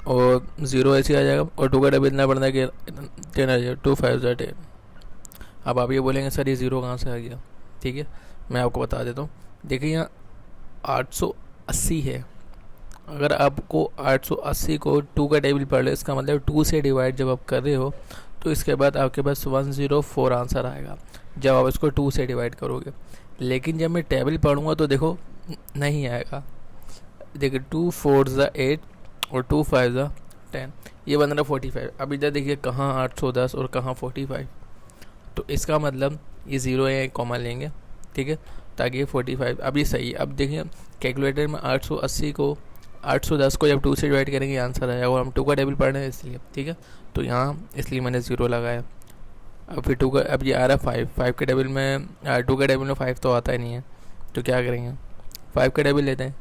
और 0 ऐसे आ जाएगा, और 2 का टेबल इतना बढ़ना है कि 10 आ जाएगा, 2 5 ज़ा 10। अब आप ये बोलेंगे सर ये 0 कहाँ से आ गया, ठीक है, मैं आपको बता देता हूँ। देखिए यहाँ 880 है, अगर आपको 880 को 2 का टेबल पढ़ लो, इसका मतलब 2 से डिवाइड जब आप कर रहे हो तो इसके बाद आपके पास 104 आंसर आएगा जब आप इसको 2 से डिवाइड करोगे। लेकिन जब मैं टेबल पढ़ूँगा तो देखो नहीं आएगा। देखिए 2 4 ज़ा 8 और 2 5 ज़ा 10, ये बन रहा 45। अब इधर देखिए कहाँ 810 और कहाँ 45, तो इसका मतलब ये 0 है, कॉमन लेंगे, ठीक है, ताकि ये 45। अब ये सही है। अब देखिए कैलकुलेटर में 880 को 810 को जब 2 से डिवाइड करेंगे आंसर आएगा, और हम 2 का टेबल पढ़ रहे हैं इसलिए, ठीक है, तो यहाँ इसलिए मैंने 0 लगाया। अब फिर 2 का, अब ये आ रहा है 5 के टेबल में, 2 के टेबल में 5 तो आता ही नहीं है, तो क्या करेंगे 5 का टेबल लेते हैं।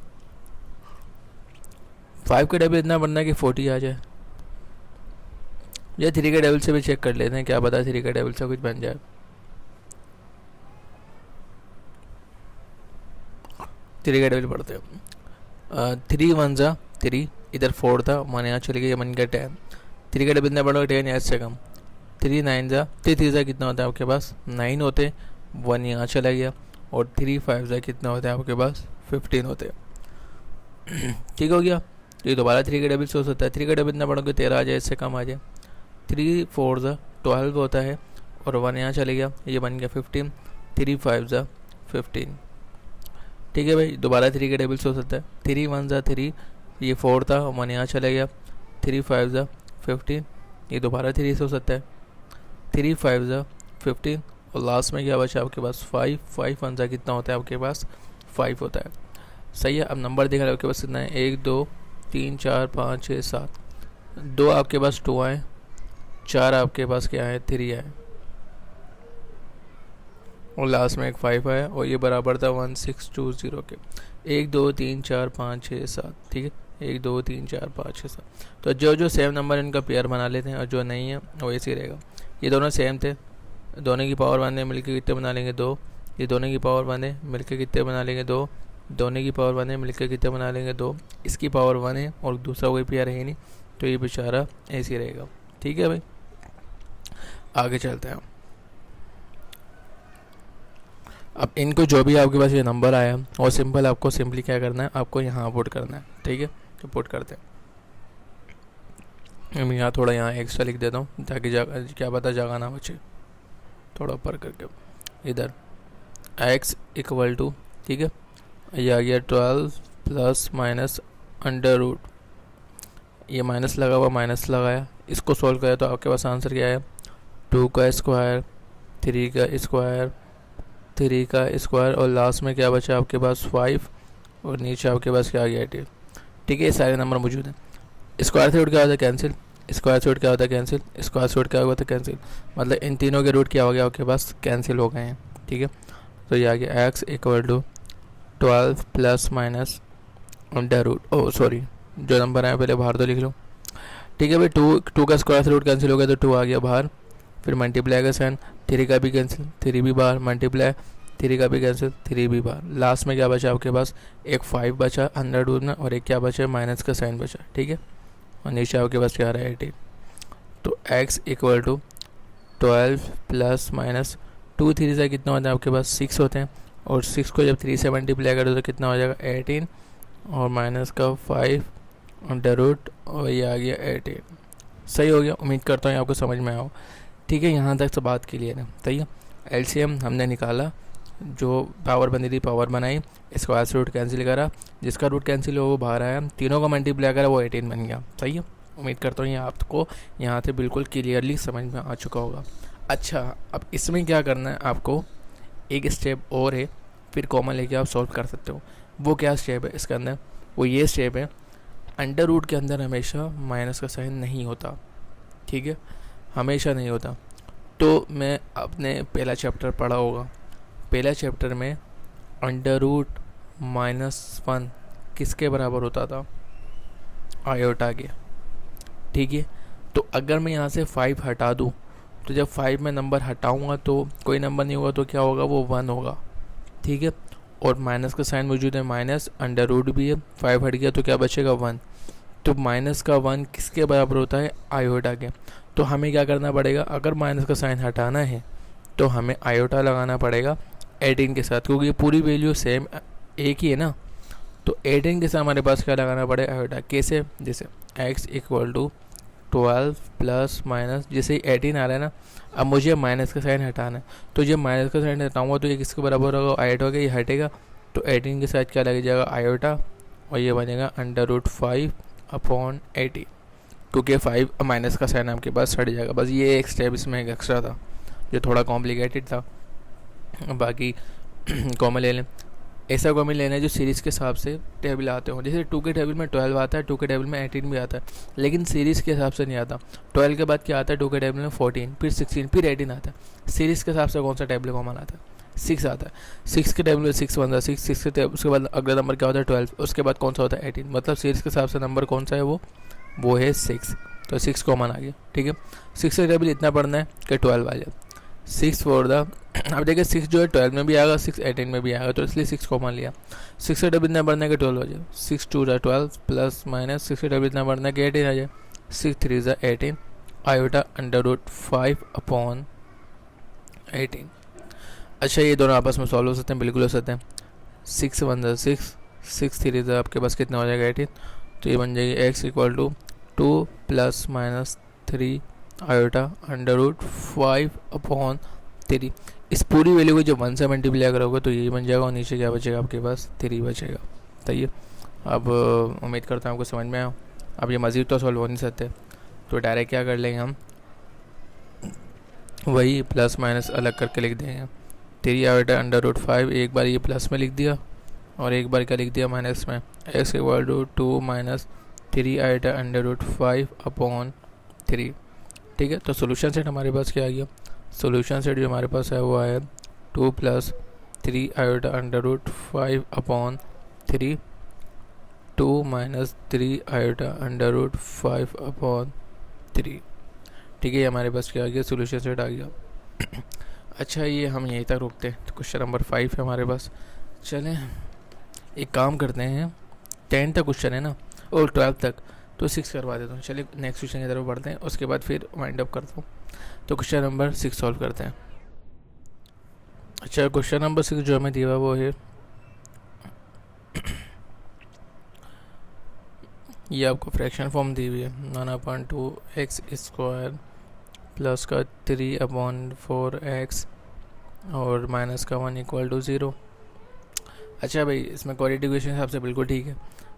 5 का टेबल इतना बनना है कि 40 आ जाए, या 3 के टेबल से भी चेक कर लेते हैं, क्या पता 3 के टेबल से कुछ बन जाए। 3 का टेबल पढ़ते हैं। 3 1 ज़ा 3, इधर 4 था, 1 यहाँ चले गए, ये बन गया 10। 3 का टेबल इतना बढ़ोगे 10 या इससे कम। 3 9 ज़ा 3 ज़ा कितना होता है आपके पास 9 होते, 1 यहाँ चला गया, और 3 5 ज़ा कितना होता है आपके पास 15 होते। ठीक हो गया। तो ये दोबारा 3 का टेबल से हो सकता है। 3 का टेबल इतना बढ़ोगे 13 आ जाए, इससे कम आ जाए। 3 4 ज़ा 12 होता है, और 1 यहाँ चले गया, ये बन गया 15। 3 5 ज़ा 15, ठीक है भाई, दोबारा 3 के टेबल से हो सकता है। 3 1 ज़ा 3, ये 4 था, 1 यहाँ चला गया। 3 5 ज़ा 15, ये दोबारा 3 से हो सकता है। 3 5 ज़ा 15, और लास्ट में क्या बचा आपके पास 5। 5 1 ज़ा कितना होता है आपके पास 5 होता है। सही है। अब नंबर देखा आपके पास कितना है 1 2 3 4 5 6 7, 2 आपके पास 2 आए, 4 आपके पास क्या है 3 आए, और लास्ट में एक 5 आया, और ये बराबर था 1620 के। 1 2 3 4 5 6 7, ठीक है, 1 2 3 4 5 6 7। तो जो जो सेम नंबर इनका पेयर बना लेते हैं, और जो नहीं है वो ऐसे ही रहेगा। ये दोनों सेम थे, दोनों की पावर बने मिलकर कितने बना लेंगे 2। ये दोनों की पावर बने मिलकर कितने बना लेंगे 2। दोनों की पावर बने मिलकर कितने बना लेंगे 2। इसकी पावर 1 है और दूसरा कोई पेयर है ही नहीं, तो ये बेचारा ऐसे ही रहेगा। ठीक है भाई, आगे चलते हैं। अब इनको जो भी आपके पास ये नंबर आया और सिंपल आपको सिंपली क्या करना है, आपको यहाँ पुट करना है। ठीक है, तो पुट करते हैं। मैं यहाँ थोड़ा यहाँ एक्स्ट्रा लिख देता हूँ ताकि क्या पता जगह ना बचे, थोड़ा ऊपर करके इधर x इक्वल टू, ठीक है, ये आ गया 12 प्लस माइनस अंडर रूट, ये माइनस लगा हुआ माइनस लगाया, इसको सॉल्व किया तो आपके पास आंसर क्या है 2 का स्क्वायर 3 का स्क्वायर 3 का स्क्वायर, और लास्ट में क्या बचा आपके पास 5, और नीचे आपके पास क्या आ गया 8। ठीक है, ये सारे नंबर मौजूद हैं। स्क्वायर से रूट क्या होता है कैंसिल, स्क्वायर से रूट क्या होता है कैंसिल, स्क्वायर से रूट क्या होता है कैंसिल, मतलब इन तीनों के रूट क्या हो गया आपके पास कैंसिल हो गए हैं। ठीक है, तो ये आ गया x equal to 12 plus minus under root, oh sorry जो नंबर आया पहले बाहर तो लिख लो। ठीक है भाई, 2 का स्क्वायर से रूट कैंसिल हो गया तो 2 आ गया बाहर, फिर मल्टीप्लाई का साइन, 3 का भी कैंसिल 3 भी बाहर, मल्टीप्लाई 3 का भी कैंसिल 3 भी बाहर, लास्ट में क्या बचा आपके पास एक 5 बचा अंडर रूट में, और एक क्या बचा माइनस का साइन बचा। ठीक है, और नीचे आपके पास क्या आ रहा है 18। तो x equal to 12 plus minus 2 3 से कितना होता है आपके पास 6 होते हैं, और 6 को जब 3 से मल्टीप्लाई करो तो कितना हो जाएगा 18, और माइनस का 5 अंडर रूट, और ये आ गया 18। सही हो गया, उम्मीद करता हूँ आपको समझ में आओ। ठीक है, यहाँ तक तो बात क्लियर है। सही है, एलसीएम हमने निकाला, जो पावर बनी थी पावर बनाई, स्क्वायर से रूट कैंसिल करा, जिसका रूट कैंसिल हो वो बाहर आया, तीनों का मल्टीप्लाई करा वो 18 बन गया। सही है, उम्मीद करता हूँ ये आपको यहाँ से बिल्कुल क्लियरली समझ में आ चुका होगा। अच्छा, अब इसमें क्या करना है आपको, एक स्टेप और है, फिर कॉमन लेके आप सॉल्व कर सकते हो। वो क्या स्टेप है इसके अंदर, वो ये स्टेप है, अंडर रूट के अंदर हमेशा माइनस का साइन नहीं होता। ठीक है, हमेशा नहीं होता। तो मैं अपने पहला चैप्टर पढ़ा होगा, पहला चैप्टर में अंडर रूट -1 किसके बराबर होता था, आयोटा के। ठीक है, तो अगर मैं यहाँ से 5 हटा दूँ, तो जब 5 में नंबर हटाऊँगा तो कोई नंबर नहीं होगा, तो क्या होगा वो 1 होगा। ठीक है। और माइनस का साइन मौजूद है, माइनस अंडर रूट भी है, 5 हट गया तो क्या बचेगा 1। तो माइनस का 1 किसके बराबर होता है, आयोटा के। तो हमें क्या करना पड़ेगा, अगर माइनस का साइन हटाना है तो हमें आयोटा लगाना पड़ेगा 18 के साथ, क्योंकि ये पूरी वैल्यू सेम एक ही है ना। तो 18 के साथ हमारे पास क्या लगाना पड़ेगा, आयोटा। कैसे, जैसे x equal to 12 plus minus, जैसे 18 आ रहा है ना, अब मुझे माइनस का साइन हटाना है, तो जब माइनस का साइन हटाऊंगा तो ये किसके बराबर होगा, आयोटा का, ये हटेगा। तो 18 के साथ क्या लग जाएगा, आयोटा, और ये बनेगा अंडर रूट 5 अपॉन 80, क्योंकि 5 माइनस का साइन आपके पास हट जाएगा। बस ये एक स्टेप इसमें एक एक्स्ट्रा था जो थोड़ा कॉम्प्लिकेटेड था, बाकी कॉमन ले लें। ऐसा कॉमन लेना है जो सीरीज़ के हिसाब से टेबल आते हो, जैसे 2 के टेबल में 12 आता है, 2 के टेबल में 18 भी आता है, लेकिन सीरीज़ के हिसाब से नहीं आता। 12 के बाद क्या आता है, 2 के टेबल में 14, फिर 16, फिर 18 आता है। सीरीज़ के हिसाब से कौन सा टेबल कॉमन आता है, 6 आता है। 6 के टेबल में 6 बनता है, 6 के टेबल, उसके बाद अगला नंबर क्या होता है 12, उसके बाद कौन सा होता है 18। मतलब सीरीज़ के हिसाब से नंबर कौन सा है, वो है 6। तो 6 कॉमन आ गया, ठीक है। 6 का टेबल इतना पढ़ना है कि 12 आ जाए, 6 फॉर द, अब देखिए 6 जो है 12 में भी आएगा, 6 18 में भी आएगा, तो इसलिए 6 कॉमन लिया। 6 का टेबल इतना बढ़ना है कि 12 हो जाए, 6 2 ज़ा 12 प्लस माइनस 6 का टेबल इतना बढ़ना है कि 18 आ जाए, 6 3 ज़ा 18 आयोटा अंडर रूट 5 अपॉन 18। अच्छा, ये दोनों आपस में सॉल्व हो सकते हैं, बिल्कुल हो सकते हैं। 6 1 ज़ा 6, 6 3 ज़ा आपके पास कितना हो जाएगा 18, तो ये बन जाएगी x equal to 2 plus minus 3 iota under root 5 upon 3। इस पूरी वैल्यू को जब 1 से मल्टीप्लाई करोगे तो ये बन जाएगा, और नीचे क्या बचेगा आपके पास 3 बचेगा। सही है। अब उम्मीद करता हूँ आपको समझ में आया। अब ये मज़ीद तो सॉल्व हो नहीं सकते, तो डायरेक्ट क्या कर लेंगे हम, वही प्लस माइनस अलग करके लिख देंगे। 3 आयोटा अंडर रूट 5, एक बार ये प्लस में लिख दिया और एक बार क्या लिख दिया माइनस में। x equal to 2 minus 3 iota under root 5 upon 3, ठीक है। तो सोल्यूशन सेट हमारे पास क्या आ गया, सोल्यूशन सेट जो हमारे पास है वो आया 2 plus 3 iota under root 5 upon 3, 2 minus 3 iota under root 5 upon 3, ठीक है। हमारे पास क्या आ गया, सोल्यूशन सेट आ गया। अच्छा, ये हम यहीं तक रुकते हैं। तो क्वेश्चन नंबर 5 है हमारे पास। चलें एक काम करते हैं, 10 तक क्वेश्चन है ना, और 12 तक, तो 6 करवा देता हूँ। चलिए नेक्स्ट क्वेश्चन की तरफ बढ़ते हैं, उसके बाद फिर वाइंड अप करता हूँ। तो क्वेश्चन नंबर 6 सॉल्व करते हैं। अच्छा, क्वेश्चन नंबर 6 जो हमें दिया वो है, ये आपको फ्रैक्शन फॉर्म दी हुई है, 9/2 x स्क्वायर प्लस का 3/4x और माइनस का 1 इक्वल टू 0। अच्छा भाई, इसमें क्वाड्रेटिक इक्वेशन हिसाब से बिल्कुल ठीक है।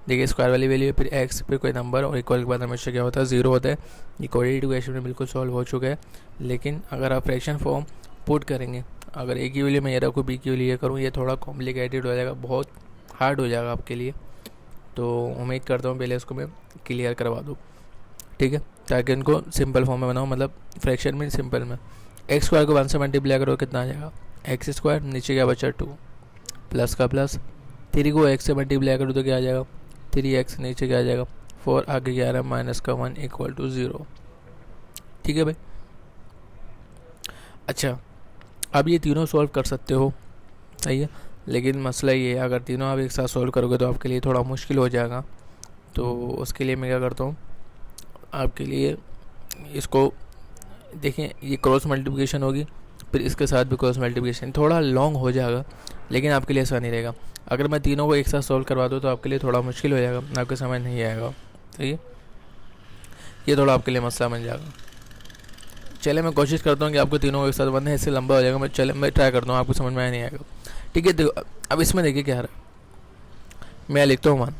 देखिए स्क्वायर वाली वैल्यू फिर x फिर कोई नंबर और इक्वल के बाद हमेशा क्या होता है 0 होता है। ये क्वाड्रेटिक इक्वेशन में बिल्कुल सॉल्व हो चुका है। लेकिन अगर आप फ्रैक्शन फॉर्म पुट करेंगे, अगर a की वैल्यू मैं ये रखूँ, b की वैल्यू ये करूँ, ये थोड़ा कॉम्प्लिकेटेड हो जाएगा, बहुत हार्ड हो जाएगा आपके लिए। तो उम्मीद करता हूँ पहले इसको मैं क्लियर करवा दूँ, ठीक है, ताकि इनको सिंपल फॉर्म में बनाऊँ, मतलब फ्रैक्शन में सिंपल में। एक्स स्क्वायर को 1 से मल्टीप्लाई करो कितना आ जाएगा, एक्स स्क्वायर, नीचे क्या बचा 2 प्लस का प्लस, 3 को x से मल्टीप्लाई करो तो क्या आ जाएगा 3x, नीचे क्या आ जाएगा 4, आगे क्या आ रहा है माइनस का 1 इक्वल टू 0, ठीक है भाई। अच्छा, अब ये तीनों सॉल्व कर सकते हो, सही है, लेकिन मसला ये है अगर तीनों आप एक साथ सॉल्व करोगे तो आपके लिए थोड़ा मुश्किल हो जाएगा। तो उसके लिए मैं क्या करता हूँ, आपके लिए इसको देखें, ये क्रॉस मल्टीप्लिकेशन होगी, फिर इसके साथ भी क्रॉस मल्टीप्लिकेशन, थोड़ा लॉन्ग हो जाएगा लेकिन आपके लिए आसान नहीं रहेगा। अगर मैं तीनों को एक साथ सॉल्व करवा दूँ तो आपके लिए थोड़ा मुश्किल हो जाएगा, आपको समझ नहीं आएगा, सही है, ये थोड़ा आपके लिए मसला बन जाएगा। चले मैं कोशिश करता हूँ कि आपको तीनों को एक साथ, वरना इससे लंबा हो जाएगा। मैं ट्राई करता हूँ, आपको समझ में नहीं आएगा, ठीक है। देखो अब इसमें देखिए क्या रहा है, मैं लिखता हूँ 1,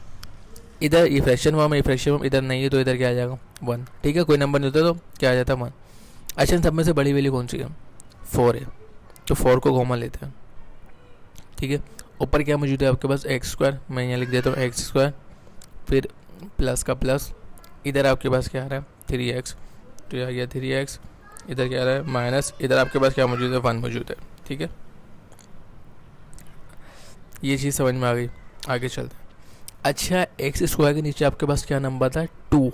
इधर ये फ्रैक्शन फॉर्म है, ये फ्रैक्शन फॉर्म इधर नहीं है तो इधर क्या आ जाएगा 1, ठीक है, कोई नंबर नहीं होता तो क्या आ जाता है 1। अच्छा, सब में से बड़ी वैल्यू कौन सी है, 4 है, तो 4 को कॉमन लेते हैं, ठीक है। ऊपर क्या मौजूद है आपके पास एक्स स्क्वायर, मैं यहाँ लिख देता हूँ एक्स स्क्वायर, फिर प्लस का प्लस, इधर आपके पास क्या आ रहा है 3x, तो यह आ गया 3x, इधर क्या आ रहा है माइनस, इधर आपके पास क्या मौजूद है 1 मौजूद है, ठीक है। ये चीज़ समझ में आ गई, आगे चलते हैं। अच्छा, एक्स स्क्वायर के नीचे आपके पास क्या नंबर था 2,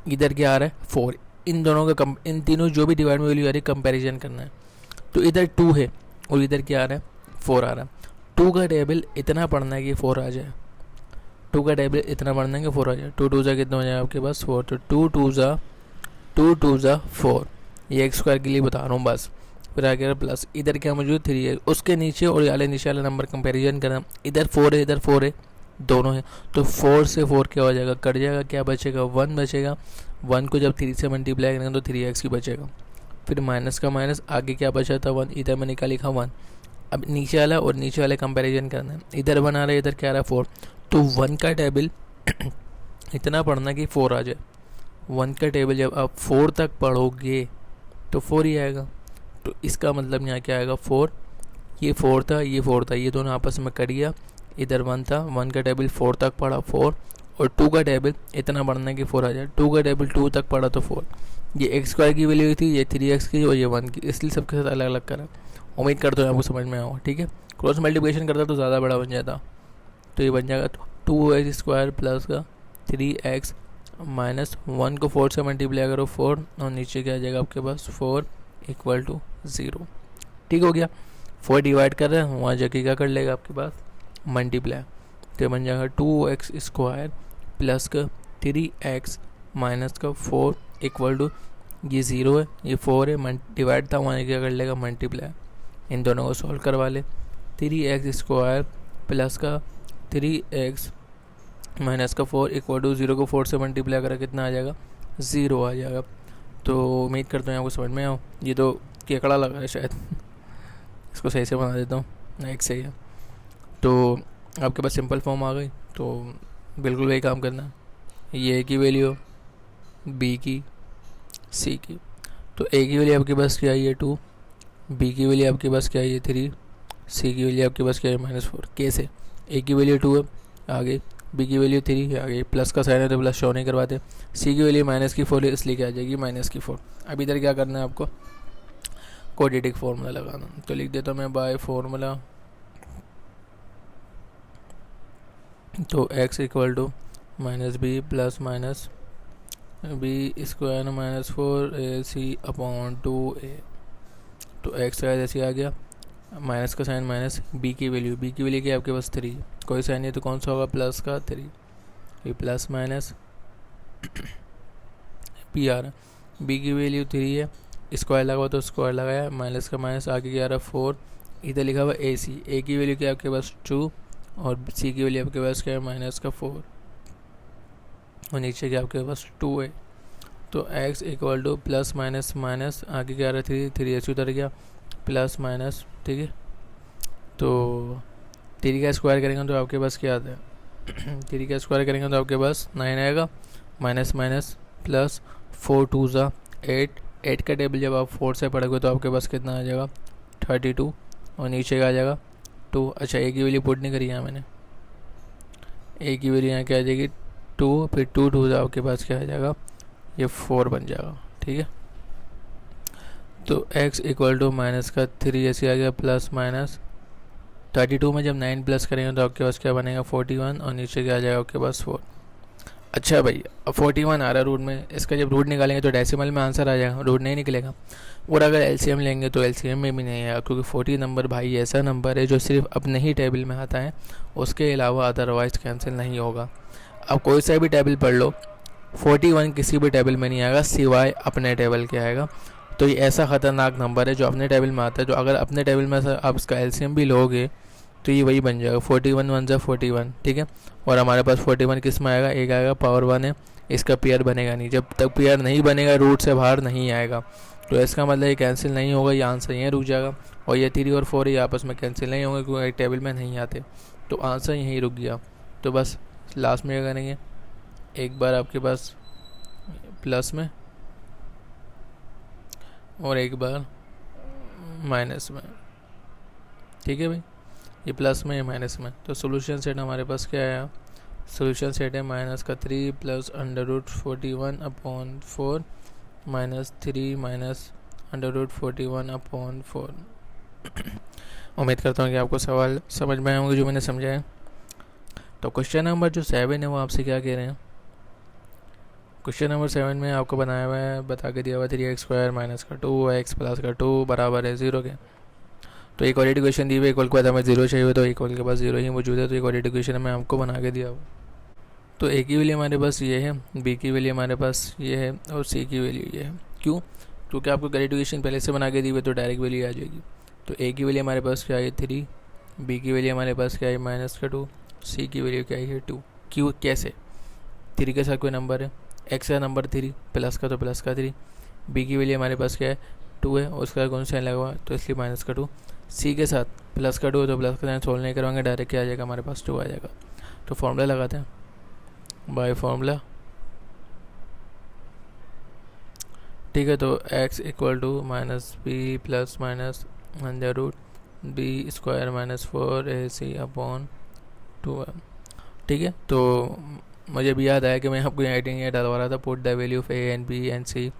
इधर क्या आ रहा है 4, इन दोनों का इन तीनों जो भी डिवाइड में वैल्यू आ रही है कंपैरिजन करना है। तो इधर 2 है और इधर क्या आ रहा है 4 आ रहा है, टू का टेबल इतना पढ़ना है कि 4 आ जाए, टू का टेबल इतना पढ़ना है कि 4 आ जाए। 2 2 ज़ा कितना हो जाए आपके पास 4, तो 2 2 ज़ा 4, ये एक्स स्क्वायर के लिए बता रहा हूँ बस। फिर आ गया प्लस, इधर क्या मौजूद 3 है, उसके नीचे और नीचे वाला नंबर कंपेरिजन करना, इधर 4 है इधर 4 है, दोनों है, तो 4 से 4 क्या हो जाएगा, कट जाएगा, क्या बचेगा 1 बचेगा। 1 को जब 3 से मल्टीप्लाई करेंगे तो 3x ही बचेगा। फिर माइनस का माइनस, आगे क्या बचा था 1, इधर मैंने क्या लिखा 1। अब नीचे वाला और नीचे वाले कंपैरिजन करना है, इधर 1 आ रहा है इधर क्या आ रहा है 4, तो 1 का टेबल इतना पढ़ना कि 4 आ जाए। 1 का टेबल जब आप 4 तक पढ़ोगे तो 4 ही आएगा, तो इसका मतलब यहाँ क्या आएगा 4, ये 4 था ये 4 था, ये दोनों आपस में कट गया, इधर 1 था, 1 का टेबल 4 तक पढ़ा 4, और 2 का टेबल इतना पढ़ना है कि 4 आ जाए। 2 का टेबल 2 तक पढ़ा तो 4, ये एक्स स्क्वायर की वैल्यू थी, ये 3x की और ये 1 की, इसलिए सबके साथ अलग अलग करा। उम्मीद करता हूँ आपको समझ में आया, ठीक है। क्रॉस मल्टीप्लिकेशन करता तो ज़्यादा बड़ा बन जाता, तो ये बन जाएगा 2x स्क्वायर प्लस का 3x माइनस 1 को 4 से मल्टीप्लाई करो 4, और नीचे क्या आ जाएगा आपके पास 4 इक्वल टू 0। ठीक हो गया। 4 डिवाइड कर रहे हैं, वहाँ जाके क्या कर लेगा आपके पास मल्टीप्लाई, तो बन जाएगा 2x स्क्वायर प्लस का 3x माइनस का 4 इक्वल टू, ये 0 है ये 4 है, डिवाइड था वहाँ क्या कर लेगा मल्टीप्लाई, इन दोनों को सॉल्व करवा ले। 3x स्क्वायर प्लस का 3x माइनस का 4 इक्वल टू 0 को 4 से मल्टीप्लाई करा कितना आ जाएगा 0 आ जाएगा। तो उम्मीद करता हूँ आपको समझ में आओ, ये तो केकड़ा लगा है शायद इसको सही से बना देता हूँ, एक सही है। तो आपके पास सिंपल फॉर्म आ गई, तो बिल्कुल वही काम करना है, ये ए की वैल्यू बी की सी की, तो ए की वैल्यू आपके पास क्या है ये 2, बी की वैल्यू आपके पास क्या है ये 3, सी की वैल्यू आपके पास क्या है -4। कैसे, ए की वैल्यू 2 है आगे, बी की वैल्यू 3 है आगे, प्लस का साइन है तो प्लस शो नहीं करवाते, सी की वैल्यू -4 है इसलिए क्या आ जाएगी -4। अब इधर क्या करना है आपको क्वाड्रेटिक फार्मूला लगाना, तो लिख देता हूँ मैं बाय फार्मूला, तो x equal to -b plus minus b square -4ac/2a, तो x का जैसे आ गया, माइनस का साइन माइनस, बी की वैल्यू क्या है आपके पास 3, कोई साइन नहीं तो कौन सा होगा प्लस का 3, ये प्लस माइनस पी आ रहा, बी की वैल्यू 3 है, स्क्वायर लगा हुआ तो स्क्वायर लगाया, माइनस का माइनस आगे क्या आ रहा 4, इधर लिखा हुआ ए सी, ए की वैल्यू क्या है आपके पास 2 और सी की वैल्यू आपके पास क्या है -4, और नीचे क्या आपके पास 2 है, तो x equal two plus minus minus आगे क्या आ रहा है 3 ऐसे उतर गया प्लस माइनस, ठीक है। तो 3 का स्क्वायर करेंगे तो आपके पास क्या आता है 3 का स्क्वायर करेंगे तो आपके पास 9 आएगा, माइनस माइनस प्लस 4 2 ज़ा 8, 8 का टेबल जब आप 4 से पढ़ोगे तो आपके पास कितना आ जाएगा 32, और नीचे का आ जाएगा 2। अच्छा ए की वैल्यू पुट नहीं करी यहाँ मैंने, ए की वैल्यू यहाँ क्या आ जाएगी 2, फिर 2 2 ज़ा आपके पास क्या आ जाएगा ये 4 बन जाएगा, ठीक है। तो x इक्वल टू माइनस का 3 ऐसे आ गया प्लस माइनस 32 में जब 9 प्लस करेंगे तो आपके पास क्या बनेगा 41, और नीचे क्या आ जाएगा आपके पास 4। अच्छा भाई अब 41 आ रहा है रूट में, इसका जब रूट निकालेंगे तो डेसिमल में आंसर आ जाएगा, रूट नहीं निकलेगा। और अगर एलसीएम लेंगे तो एलसीएम में भी नहीं आएगा, क्योंकि 40 नंबर भाई ऐसा नंबर है जो सिर्फ अपने ही टेबल में आता है, उसके अलावा अदरवाइज़ कैंसिल नहीं होगा। अब कोई सा भी टेबल पढ़ लो 41 किसी भी टेबल में नहीं आएगा सिवाय अपने टेबल के आएगा। तो ये ऐसा ख़तरनाक नंबर है जो अपने टेबल में आता है, जो अगर अपने टेबल में से आप इसका एलसीएम भी लोगे तो ये वही बन जाएगा 41 1 ज़ा 41, ठीक है। और हमारे पास 41 किस में आएगा, एक आएगा पावर 1 है, इसका पेयर बनेगा नहीं, जब तक पेयर नहीं बनेगा रूट से बाहर नहीं आएगा, तो इसका मतलब ये कैंसिल नहीं होगा, ये आंसर यहीं रुक जाएगा। और ये 3 और 4 ये आपस में कैंसिल नहीं होंगे क्योंकि एक टेबल में नहीं आते, तो आंसर यहीं रुक गया। तो बस लास्ट में क्या करेंगे, एक बार आपके पास प्लस में और एक बार माइनस में, ठीक है भाई, ये प्लस में ये माइनस में। तो सोल्यूशन सेट हमारे पास क्या आया, सोल्यूशन सेट है माइनस का 3 प्लस √41/4 माइनस 3 माइनस √41/4। उम्मीद करता हूँ कि आपको सवाल समझ में आए होंगे जो मैंने समझाया। तो क्वेश्चन नंबर जो 7 है वो आपसे क्या कह रहे हैं, क्वेश्चन नंबर 7 में आपको बनाया हुआ है, बता के दिया हुआ 3x² माइनस का 2x प्लस का 2 बराबर है 0 के। तो इक्वालिटी इक्वेशन दी हुई, इक्वल के बाद हमें 0 चाहिए, तो इक्वल के पास 0 ही मौजूद है, तो इक्वालिटी इक्वेशन हमें हमको बना के दिया हुआ। तो ए की वैल्यू हमारे पास ये है, बी की वैल्यू हमारे पास ये है और सी की वैल्यू ये है। क्यों? क्योंकि आपको इक्वालिटी इक्वेशन पहले से बना के दी हुई, तो डायरेक्ट वैल्यू आ जाएगी। तो ए की वैल्यू हमारे पास क्या है 3, बी की वैल्यू हमारे पास क्या है -2, सी की वैल्यू क्या है 2। क्यों? कैसे? 3 के साथ कोई नंबर है, एक्स का नंबर 3, प्लस का तो प्लस का 3, बी की वैल्यू हमारे पास क्या है 2 है और उसका कौन सा साइन लगा हुआ है, तो इसलिए -2, सी के साथ प्लस का 2 तो प्लस का साइन सोल्व नहीं करवाएंगे, डायरेक्ट क्या आ जाएगा हमारे पास 2 आ जाएगा। तो फॉर्मूला लगाते हैं, बाय फॉर्मूला, ठीक है। तो x equal to -b plus minus under root b square -4ac/2, ठीक है। तो मुझे भी याद आया कि मैं आपको राइटिंग ये डलवा रहा था, put the value of a and b and c।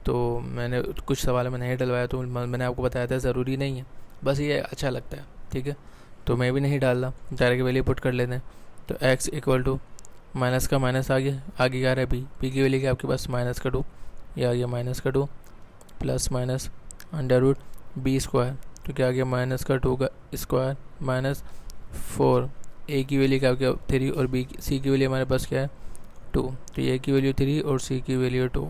तो मैंने कुछ सवाल में नहीं डलवाया, तो मैंने आपको बताया था ज़रूरी नहीं है, बस ये अच्छा लगता है, ठीक है। तो मैं भी नहीं डाल रहा, डायरेक्ट वैल्यू पुट कर लेते हैं। तो x इक्वल टू माइनस का माइनस आ गया, आगे क्या रहा है b की वैल्यू क्या आपके पास -2, ये आ गया -2 plus minus under root b square, तो क्या आ गया -2 का स्क्वायर -4, a की वैल्यू क्या आ गया 3 और c की वैल्यू हमारे पास क्या है 2, तो a की वैल्यू 3 और c की वैल्यू 2,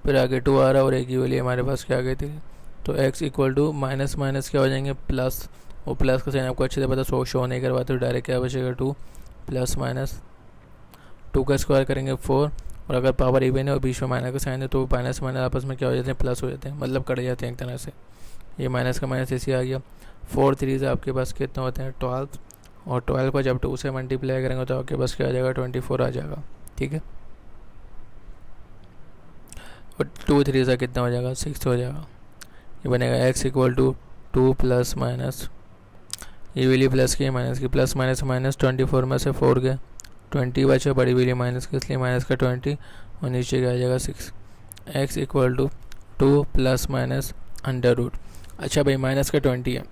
फिर आगे 2 आ रहा और a की वैल्यू हमारे पास क्या आ गई 3। तो x equal to minus minus क्या हो जाएंगे प्लस, और प्लस का साइन आपको अच्छे से पता शो नहीं करवाते, तो डायरेक्ट क्या बचेगा 2 प्लस माइनस 2 का स्क्वायर करेंगे 4, और अगर पावर इवन है और बीच में माइनस का साइन है तो माइनस माइनस आपस में क्या हो जाते हैं प्लस हो जाते हैं, मतलब कट जाते हैं एक तरह से। ये माइनस का माइनस ऐसे आ गया, 4 3 से आपके पास कितना होते हैं 12, और 12 को जब 2 से मल्टीप्लाई करेंगे तो आपके पास क्या आ जाएगा 24 आ जाएगा, ठीक है। और 2 3 से कितना हो जाएगा 6 हो जाएगा। ये बनेगा x equal to 2 plus minus, ये वैल्यू प्लस की माइनस की, प्लस माइनस माइनस 24 में से 4 गए, 20 बचा, बड़ी वैल्यू माइनस की इसलिए माइनस का 20 और नीचे क्या आ जाएगा 6। x equal to 2 plus minus under root, अच्छा भाई माइनस का 20 है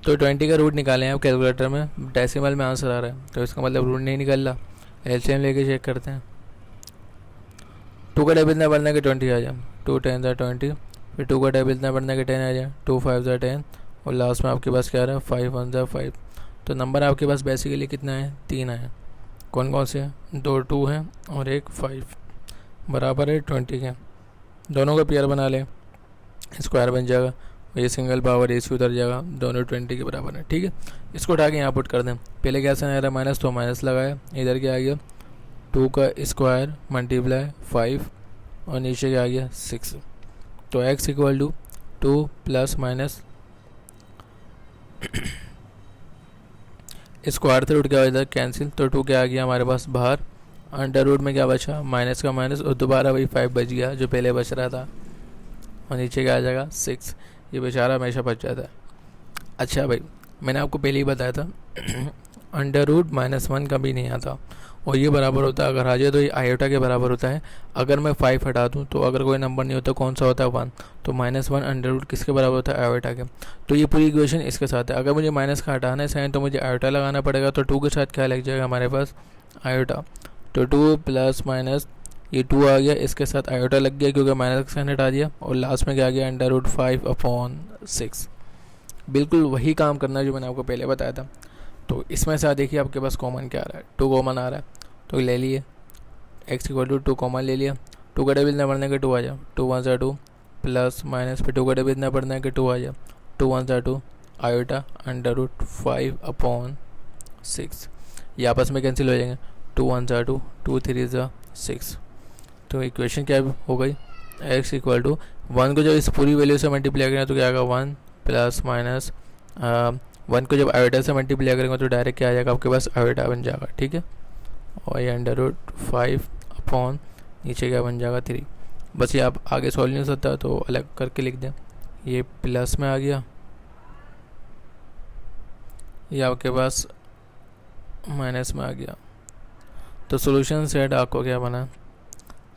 तो 20 का रूट निकालें आप कैलकुलेटर में, डेसिमल में आंसर आ रहा है, तो इसका मतलब रूट नहीं निकल रहा, एलसीएम लेके चेक करते हैं। 2 का टेबल इतना बढ़ने के 20 आ जाए, 2 10 20, फिर 2 का टेबल इतना बढ़ने के 10 आ जाए, 2 5 10, और लास्ट में आपके पास क्या आ रहा है 5 1 5। तो नंबर आपके पास बेसिकली कितना है 3 है, कौन कौन से हैं 2 2 हैं और एक 5, बराबर है 20 के, दोनों का पेयर बना लें, स्क्वायर बन जाएगा, ये सिंगल पावर ए सी उतर जाएगा, दोनों 20 के बराबर है, ठीक है। इसको उठा के यहाँ पुट कर दें, पहले क्या साइन आ रहा है माइनस, तो माइनस लगाया, इधर क्या आ गया 2 का स्क्वायर मल्टीप्लाई 5 और नीचे क्या आ गया 6। तो x equal to 2 plus minus square से रूट क्या हो जाता है कैंसिल, तो 2 क्या आ गया हमारे पास बाहर, अंडर रूट में क्या बचा माइनस का माइनस और दोबारा वही 5 बच गया जो पहले बच रहा था, और नीचे क्या आ जाएगा 6, ये बेचारा हमेशा बच जाता है। अच्छा भाई मैंने आपको पहले ही बताया था अंडर रूट -1 कभी नहीं आता, और ये बराबर होता है अगर आ जाए तो ये आयोटा के बराबर होता है। अगर मैं 5 हटा दूँ तो अगर कोई नंबर नहीं होता कौन सा होता है 1, तो -1 अंडर रूट किसके बराबर होता है आयोटा के। तो ये पूरी इक्वेशन इसके साथ है, अगर मुझे माइनस का हटाना है साइन तो मुझे आयोटा लगाना पड़ेगा, तो 2 के साथ क्या लग जाएगा हमारे पास आयोटा, तो 2 प्लस माइनस ये 2 आ गया, इसके साथ आयोटा लग गया क्योंकि माइनस का साइन हटा दिया, और लास्ट में क्या आ गया अंडर रूट 5/6। बिल्कुल वही काम करना है जो मैंने आपको पहले बताया था। तो इसमें से देखिए आपके पास कॉमन क्या आ रहा है 2 कॉमन आ रहा है, तो ले लिए x इक्वल टू 2 कॉमन ले लिया, 2 का टेबल इतना बढ़ने के 2 आ जाए, 2 1 2 प्लस माइनस, फिर 2 का टेबल इतना बढ़ने के 2 आ जाए, 2 1 2 आयोटा अंडर रूट 5/6, ये आपस में कैंसिल हो जाएंगे, 2 1 2 2 3 6। तो इक्वेशन क्या हो गई x इक्वल टू 1 को जब इस पूरी वैल्यू से मल्टीप्लाई करें तो क्या आएगा 1 प्लस माइनस 1 को जब आयोटा से मल्टीप्लाई करेंगे तो डायरेक्ट क्या आ जाएगा आपके पास आयोटा बन जाएगा, ठीक है। और ये अंडर रूट 5 नीचे क्या बन जाएगा 3। बस ये आप आगे सॉल्व नहीं हो सकता तो अलग करके लिख दें, ये प्लस में आ गया, ये आपके पास माइनस में आ गया। तो सोल्यूशन सेट आपको क्या बना,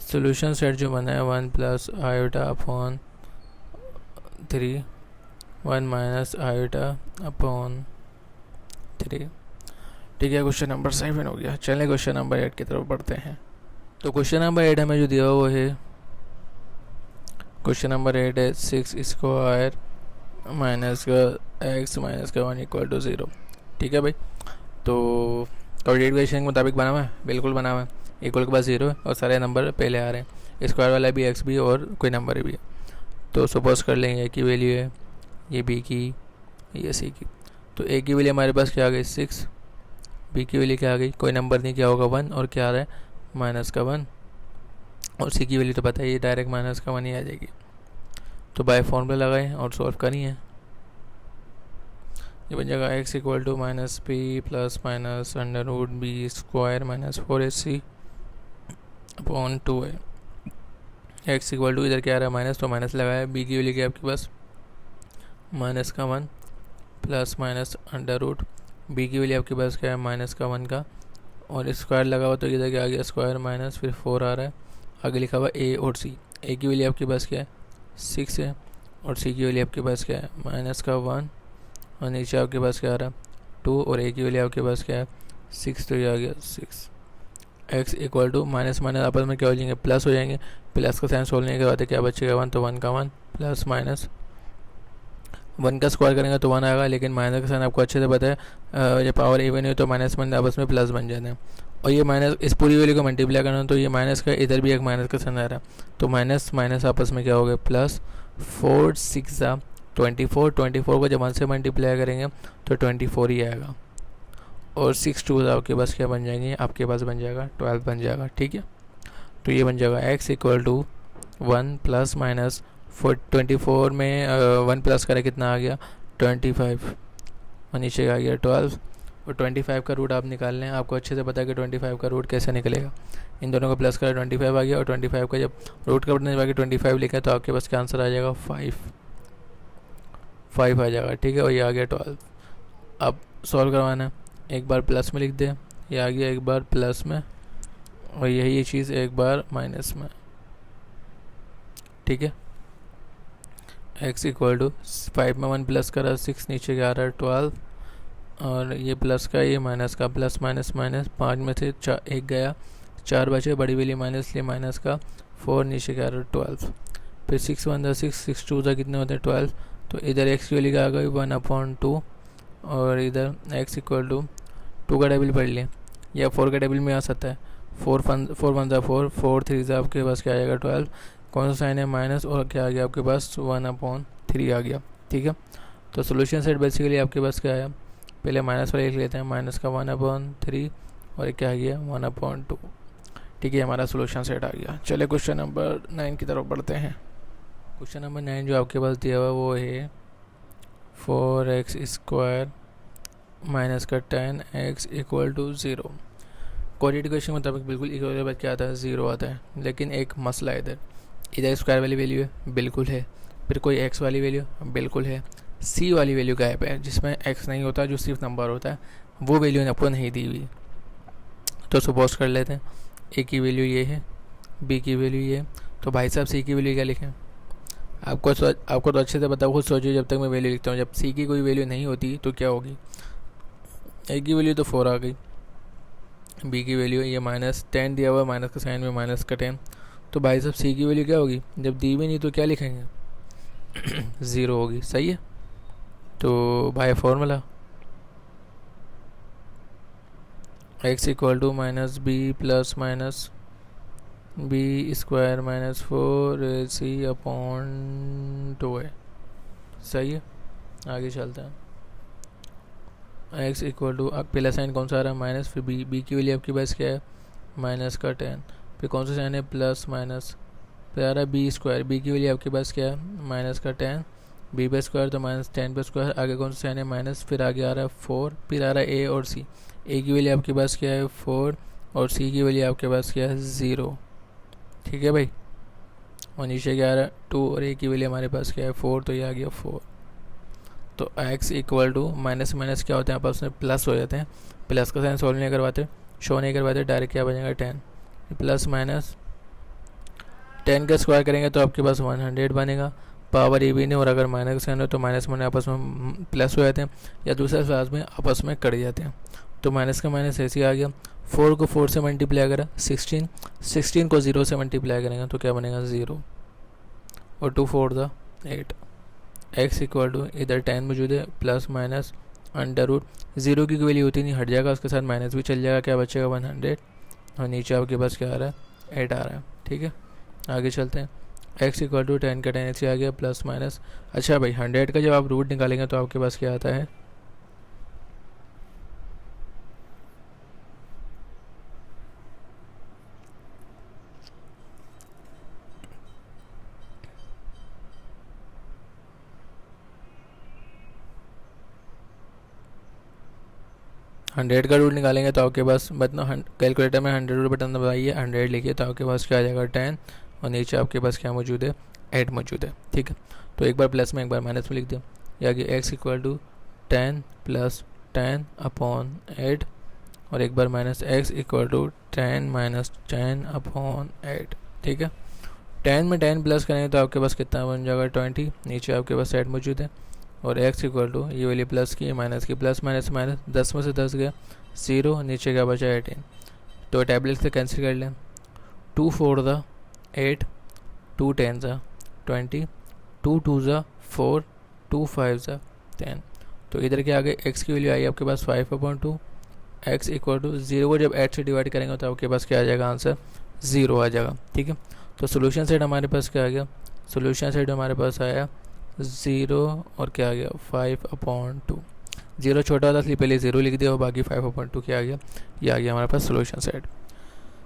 सोल्यूशन सेट जो बना है 1 plus iota upon 3 1 minus iota upon 3, ठीक है। क्वेश्चन नंबर 7 हो गया। चलिए क्वेश्चन नंबर 8 की तरफ बढ़ते हैं। तो क्वेश्चन नंबर 8 हमें जो दिया वो है, क्वेश्चन नंबर 8 है 6 स्क्वायर माइनस का एक्स माइनस का 1 इक्वल टू 0। ठीक है भाई, तो कोऑर्डिनेट इक्वेशन के मुताबिक बना हुआ है, बिल्कुल बना हुआ है। इक्वल के बाद 0 है और सारे नंबर पहले आ रहे हैं, स्क्वायर वाला भी एक्स भी और कोई नंबर भी है। तो सपोज कर लेंगे ए की वैल्यू है, ये बी की, ये सी की। तो ए की वैल्यू हमारे पास क्या आ गई 6, बी की वैल्यू क्या आ गई, कोई नंबर नहीं, क्या होगा 1, और क्या आ रहा है माइनस का 1, और सी की वैल्यू तो पता है, ये डायरेक्ट माइनस का 1 ही आ जाएगी। तो बाय फॉर्मूला लगाएं और सॉल्व करिए। ये बन जाएगा x equal to minus p plus minus under root B square minus 4ac upon 2a। X equal to इधर क्या आ रहा है माइनस, तो माइनस लगाया। बी की वैल्यू क्या है आपके पास माइनस का 1 plus minus under root, b की वैल्यू आपके पास क्या है माइनस का 1 का, और स्क्वायर लगा हुआ तो इधर क्या आ गया स्क्वायर माइनस फिर 4 आ रहा है। आगे लिखा हुआ ए और सी। ए की वैल्यू आपके पास क्या है 6 है, और सी की वैल्यू आपके पास क्या है माइनस का 1, और नीचे आपके पास क्या आ रहा है 2, और ए की वैल्यू आपके पास क्या है 6, तो ये आ गया 6। X equal to minus minus आपस में क्या हो जाएंगे प्लस हो जाएंगे। प्लस का साइन सोलने के बाद क्या बचेगा 1, तो 1 का 1 प्लस माइनस 1 का स्क्वायर करेंगे तो 1 आएगा, लेकिन माइनस का साइन आपको अच्छे से पता है जब पावर इवन है तो माइनस माइनस आपस में प्लस बन जाते हैं। और ये माइनस इस पूरी वैल्यू को मल्टीप्लाई करना तो ये माइनस का इधर भी एक माइनस का साइन आ रहा है, तो माइनस माइनस आपस में क्या हो गया प्लस। 4 6 24, 24 को जब 1 से मल्टीप्लाई करेंगे तो 24 ही आएगा, और 6 2 आपके पास क्या बन जाएंगे, आपके पास बन जाएगा 12 बन जाएगा। ठीक है, तो ये बन जाएगा x equal to 1 plus minus 24 में 1 प्लस करें कितना आ गया 25, और नीचे आ गया 12, और 25 का रूट आप निकाल लें। आपको अच्छे से पता है कि 25 का रूट कैसे निकलेगा। इन दोनों को प्लस करें 25 आ गया, और 25 का जब रूट का बढ़ने बाकी 25 लिखा तो आपके पास क्या आंसर आ जाएगा 5 आ जाएगा। ठीक है, और ये आ गया 12। अब सॉल्व करवाना है, एक बार प्लस में लिख दें, ये आ गया एक बार प्लस में, और यही ये चीज़ एक बार माइनस में। ठीक है, x इक्वल टू 5 में 1 प्लस करा 6, नीचे क्या आ रहा है 12, और ये प्लस का ये माइनस का, प्लस माइनस माइनस 5 में से 1 गया, 4 बचे, बड़ी वाली माइनस लिए माइनस का 4, नीचे क्या आ रहा है 12, फिर 6 1 था 6, 6 2 था कितने होते हैं 12, तो इधर x की वैल्यू क्या आ गई 1/2, और इधर x इक्वल टू 2 का टेबल पढ़ लिया या 4 का टेबल में आ सकता है। 4 1 ज़ा 4, 4 3 ज़ा आपके पास क्या आ जाएगा 12, कौन सा साइन है माइनस, और क्या आ गया आपके पास 1/3 आ गया। ठीक है, तो सोल्यूशन सेट बेसिकली आपके पास क्या है, पहले माइनस वाले लिख लेते हैं, माइनस का 1/3, और एक क्या आ गया 1/2। ठीक है, हमारा सोल्यूशन सेट आ गया। चले क्वेश्चन नंबर 9 की तरफ बढ़ते हैं। क्वेश्चन नंबर 9 जो आपके पास दिया हुआ वो है 4x² माइनस का 10x equal to 0। Coordinate equation के मुताबिक बिल्कुल इक्वल के बाद क्या आता है 0 आता है, लेकिन एक मसला है इधर। इधर स्क्वायर वाली वैल्यू है बिल्कुल है, फिर कोई x वाली वैल्यू बिल्कुल है, c वाली वैल्यू गायब है जिसमें x नहीं होता, जो सिर्फ नंबर होता है, वो वैल्यू आपको नहीं दी हुई। तो सपोज कर लेते हैं a की वैल्यू ये है, b की वैल्यू ये, तो भाई साहब c की वैल्यू क्या लिखें। आपको तो अच्छे से पता, खुद सोचिए। जब तक मैं वैल्यू लिखता हूँ, जब c की कोई वैल्यू नहीं होती तो क्या होगी, a की वैल्यू तो 4 आ गई, b की वैल्यू ये माइनस 10 दिया हुआ, माइनस का साइन में माइनस का 10, तो भाई साहब c की वैल्यू क्या होगी, जब दी भी नहीं तो क्या लिखेंगे 0 होगी। सही है, तो by formula x equal to minus B plus minus b square minus 4ac upon 2a। सही है, आगे चलते हैं। x इक्वल टू पहला साइन कौन सा आ रहा है माइनस, फिर b की वैल्यू आपके पास क्या है माइनस का 10, फिर कौन सा साइन है प्लस माइनस, फिर आ रहा है बी स्क्वायर, बी की वैल्यू आपके पास क्या है माइनस का 10, बी पे स्क्वायर तो माइनस 10 पे स्क्वायर, आगे कौन सा साइन है माइनस, फिर आगे आ रहा है 4, फिर आ रहा है ए और सी। ए की वैल्यू आपके पास क्या है 4, और सी की वैल्यू आपके पास क्या है 0। ठीक है भाई, और नीचे क्या आ रहा है 2, और ए की वैल्यू हमारे पास क्या है 4, तो ये आ गया 4। तो x equal to minus minus क्या होते हैं आपस में प्लस हो जाते हैं, प्लस का साइन सॉल्व नहीं करवाते, शो नहीं करवाते, डायरेक्ट क्या बनेगा 10 प्लस माइनस 10 का स्क्वायर करेंगे तो आपके पास 100 बनेगा, पावर इवन है, और अगर माइनस का साइन हो तो माइनस माइनस आपस में प्लस हो जाते हैं, या दूसरे क्लास में आपस में कट जाते हैं। तो माइनस का माइनस ऐसे आ गया, 4 को 4 से मल्टीप्लाई करा 16, 16 को 0 से मल्टीप्लाई करेंगे तो क्या बनेगा 0, और 2 4 8। एक्स इक्वल टू इधर 10 मौजूद है plus minus under root, zero की वैल्यू होती नहीं, हट जाएगा, उसके साथ माइनस भी चल जाएगा, क्या बचेगा 100 और नीचे आपके पास क्या आ रहा है 8 आ रहा है। ठीक है, आगे चलते हैं। एक्स इक्वल टू 10 का 10 ऐसे आ गया प्लस माइनस। अच्छा भाई 100 का जब आप रूट निकालेंगे तो आपके पास क्या आता है 100 का रूट निकालेंगे तो आपके पास मतलब कैलकुलेटर में 100 रूट बटन दबाइए, 100 लिखिए तो आपके पास क्या आ जाएगा 10 और नीचे आपके पास क्या मौजूद है 8 मौजूद है। ठीक है, तो एक बार प्लस में एक बार माइनस में लिख दिया, या कि x equal to 10 plus 10 upon 8 और एक बार minus x equal to 10 minus 10 upon 8। ठीक है, 10 में 10 प्लस करेंगे तो आपके पास कितना बन जाएगा 20, नीचे आपके पास 8 मौजूद है और x इक्वल टू ये वाली प्लस की माइनस की, प्लस माइनस माइनस 10 में से 10 गया 0, नीचे क्या बचा 18, तो टैबलेट से कैंसिल कर लें। 2 4 ज़ा 8, 2 10 ज़ा 20, 2 2 ज़ा 4, 2 5 ज़ा 10, तो इधर के आगे x की वैल्यू आई आपके पास 5/2, x इक्वल टू 0 को जब 8 से डिवाइड करेंगे तो आपके पास क्या आ जाएगा आंसर 0 आ जाएगा। ठीक है, तो सोल्यूशन सेट हमारे पास क्या आ गया, सोल्यूशन सेट हमारे पास आया 0 और क्या आ गया 5/2, 0 छोटा था इसलिए पहले 0 लिख दिया और बाकी 5/2 क्या आ गया, ये आ गया हमारे पास सोल्यूशन सेट।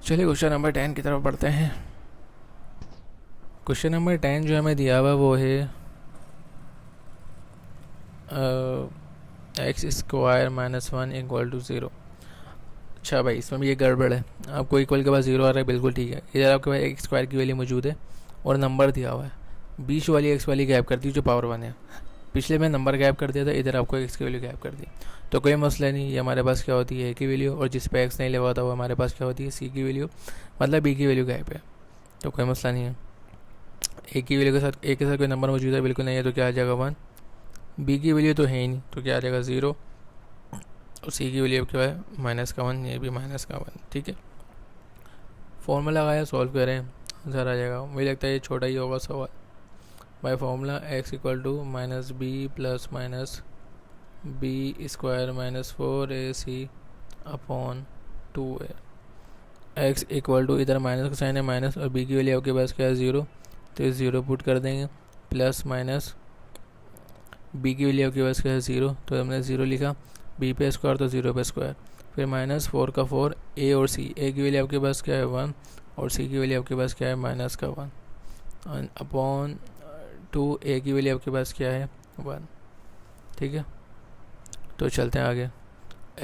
चलिए क्वेश्चन नंबर 10 की तरफ बढ़ते हैं। क्वेश्चन नंबर 10 जो हमें दिया हुआ वो है x square minus 1 equal to 0। अच्छा भाई इसमें भी ये गड़बड़ है, आपको इक्वल के पास 0 आ रहा है, बिल्कुल ठीक है। इधर आपके पास एक्स स्क्वायर की वैल्यू मौजूद है और नंबर दिया हुआ है, बीच वाली एक्स वाली गैप कर दी जो पावर 1 है, पिछले में नंबर गैप कर दिया था, इधर आपको एक्स की वैल्यू गैप कर दी, तो कोई मसला नहीं, ये हमारे पास क्या होती है ए की वैल्यू और जिस पे एक्स नहीं लगा था वो हमारे पास क्या होती है सी की वैल्यू, मतलब बी की वैल्यू गैप है, तो कोई मसला नहीं है। ए की वैल्यू के साथ ए के साथ कोई नंबर मौजूद है बिल्कुल नहीं है, तो क्या आ जाएगा 1, बी की वैल्यू तो है ही नहीं तो क्या आ जाएगा 0 और सी की वैल्यू क्या है -1, ये भी -1। ठीक है, फॉर्मूला लगाया सॉल्व करें आंसर आ जाएगा, मुझे लगता है ये छोटा ही होगा सवाल। By formula x equal to minus B plus minus b square minus 4ac upon 2a, x equal to इधर माइनस का साइन है माइनस और b की वैल्यू आपके पास क्या है 0, तो 0 पुट कर देंगे, प्लस माइनस b की वैल्यू आपके पास क्या है 0, तो हमने 0 लिखा, b पे स्क्वायर तो 0 पे स्क्वायर, फिर माइनस 4 का 4, a और c, a की वैल्यू आपके पास क्या है 1 और c की वैल्यू आपके पास क्या है -1 अपॉन 2, a की वैल्यू आपके पास क्या है 1। ठीक है, तो चलते हैं आगे।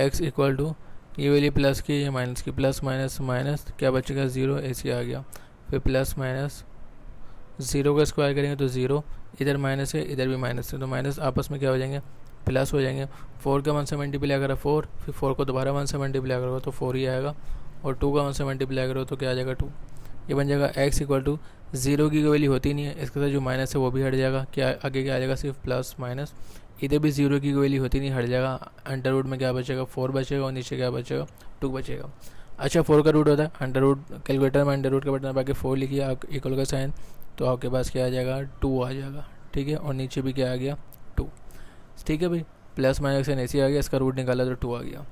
x इक्वल टू ये वैल्यू प्लस की या माइनस की, प्लस माइनस माइनस क्या बचेगा 0, ऐसे आ गया, फिर प्लस माइनस 0 का स्क्वायर करेंगे तो 0, इधर माइनस है इधर भी माइनस है, तो माइनस आपस में क्या हो जाएंगे प्लस हो जाएंगे। 4 का 1 से मल्टीप्लाई करा 4, फिर 4 को दोबारा 1 से मल्टीप्लाई करोगे तो 4 ही आएगा और 2 का 1 से मल्टीप्लाई करो तो क्या आ जाएगा 2, ये बन जाएगा x इक्वल टू 0 की वैल्यू होती नहीं है, इसके साथ जो माइनस है वो भी हट जाएगा, क्या आगे क्या आ जाएगा सिर्फ प्लस माइनस, इधर भी 0 की वैल्यू होती नहीं, हट जाएगा, अंडर रूट में क्या बचेगा 4 बचेगा और नीचे क्या बचेगा 2 बचेगा। अच्छा 4 का रूट होता है अंडर रूट, कैलकुलेटर में अंडर रूट का बटन बाकी 4 लिखिए आप इक्वल का साइन, तो आपके पास क्या आ जाएगा 2 आ जाएगा। ठीक है, और नीचे भी क्या आ गया 2। ठीक है भाई, प्लस माइनस साइन ऐसे आ गया, इसका रूट निकाला तो 2 आ गया,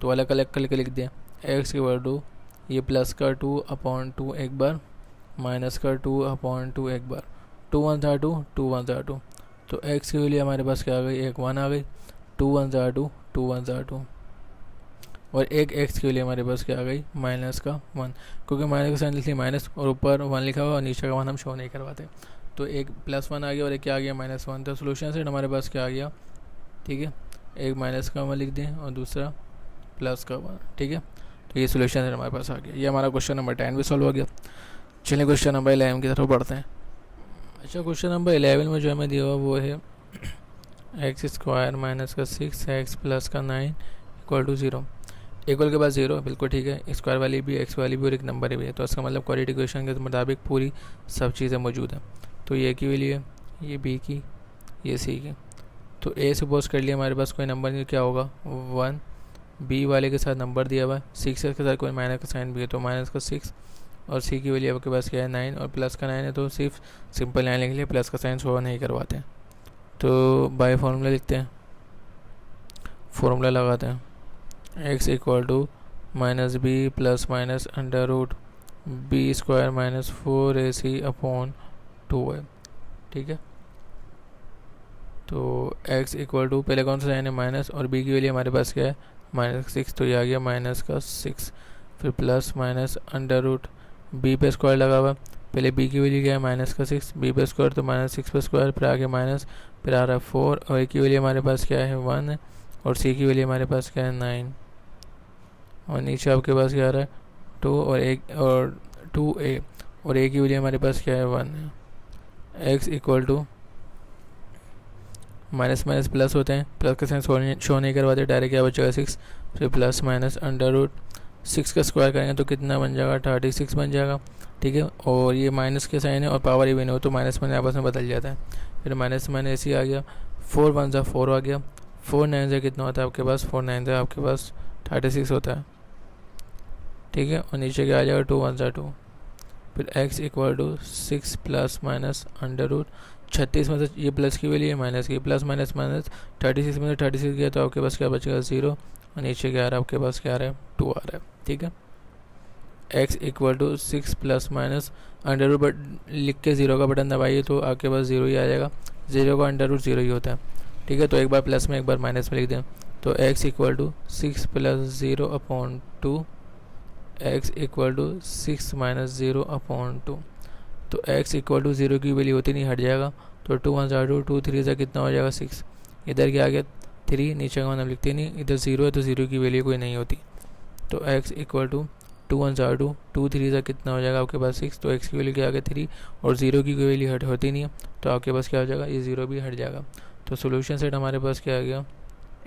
तो अलग अलग करके लिख दिया, एक्स के इक्वल टू ये प्लस का 2 अपॉन 2 एक बार, माइनस का 2 अपॉन 2 एक बार, 2 1 था 2, 2 1 था 2, तो x की वैल्यू हमारे पास क्या आ गई 1 1 आ गई, 2 1 था 2, 2 1 था 2 और एक x की वैल्यू हमारे पास क्या आ गई -1, क्योंकि माइनस का साइन इसलिए माइनस और ऊपर 1 लिखा हुआ और नीचे का 1 हम शो नहीं करवाते, तो एक +1 आ गया और एक क्या आ गया -1, तो सोल्यूशन सेट हमारे पास क्या आ गया। ठीक है, एक माइनस का 1 लिख दें और दूसरा प्लस का 1। ठीक है, तो ये सोल्यूशन सेट हमारे पास आ गया, ये हमारा क्वेश्चन नंबर 10 भी सॉल्व हो गया। चलिए क्वेश्चन नंबर 11 की तरफ बढ़ते हैं। अच्छा क्वेश्चन नंबर 11 में जो हमें दिया हुआ वो है एक्स स्क्वायर माइनस का 6x प्लस का 9 इक्वल टू 0, इक्वल के बाद 0 बिल्कुल ठीक है, स्क्वायर वाली भी एक्स वाली भी और एक नंबर भी है, तो इसका मतलब क्वाड्रेटिक इक्वेशन के मुताबिक पूरी सब चीज़ें मौजूद हैं, तो ये की वैल्यू है, ये बी की, ये सी की, तो ए सपोज कर लिया हमारे पास कोई नंबर नहीं, क्या होगा 1, बी वाले के साथ नंबर दिया हुआ है 6 के साथ कोई माइनस का साइन भी है तो माइनस का 6 और सी की वैल्यू आपके पास क्या है 9 और प्लस का 9 है, तो सिर्फ सिंपल 9 लिख लिया, प्लस का साइन शो नहीं करवाते हैं। तो बाय फॉर्मूला लिखते हैं, फॉर्मूला लगाते हैं, x equal to minus B plus minus under root B square minus 4ac upon 2 है। ठीक है, तो x इक्वल टू पहले कौन सा साइन है माइनस, और b की वैल्यू हमारे पास क्या है -6, तो ये आ गया -6, फिर plus minus under root b पे स्क्वायर लगा हुआ, पहले b की वैल्यू क्या है -6, b पे स्क्वायर तो -6 पे स्क्वायर, फिर आगे माइनस, फिर आ रहा है 4, और a की वैल्यू हमारे पास क्या है 1 और c की वैल्यू हमारे पास क्या है 9, और नीचे आपके पास क्या आ रहा है 2 और 2a, और a की वैल्यू हमारे पास क्या है 1 है। x equal to minus minus plus होते हैं, प्लस का साइन शो नहीं करवाते, डायरेक्ट क्या बचेगा 6, फिर प्लस माइनस अंडर रूट 6 का स्क्वायर करेंगे तो कितना बन जाएगा 36 बन जाएगा। ठीक है, और ये माइनस के साइन है और पावर इवन हो तो माइनस माइनस आपस में बदल जाता है, फिर माइनस माइनस ऐसे ही आ गया, 4 1 जा 4 आ गया, 4 9 से कितना होता है आपके पास, 4 9 से आपके पास 36 होता है। ठीक है, और नीचे क्या आ जाएगा 2 1 जा 2, फिर x equal to 6 plus minus under root 36 में से ये प्लस की वैल्यू है माइनस की, प्लस माइनस माइनस 36 में से 36 गया तो आपके पास क्या बचेगा 0, और नीचे क्या आ रहा है आपके पास क्या आ रहा है 2 आ रहा है। ठीक है, x equal to 6 plus minus under root लिख के 0 का बटन दबाइए तो आपके पास 0 ही आ जाएगा, 0 का अंडर रूट 0 ही होता है। ठीक है, तो एक बार प्लस में एक बार माइनस में लिख दें, तो x equal to 6 plus 0 upon 2, x equal to 6 minus 0 upon 2, तो x इक्वल टू 0 की वैल्यू होती नहीं, हट जाएगा, तो 2 1 जा 2, 2 3 जा कितना हो जाएगा 6, इधर क्या आ गया 3, नीचे का मतलब लिखते नहीं, इधर 0 है तो 0 की वैल्यू कोई नहीं होती, तो x इक्वल टू 2 1 जा 2, 2 3 जा कितना हो जाएगा आपके पास 6, तो x की वैल्यू क्या आ गया 3, और 0 की कोई वैल्यू हट होती नहीं है तो आपके पास क्या हो जाएगा ये 0 भी हट जाएगा। तो सोल्यूशन सेट हमारे पास क्या आ गया,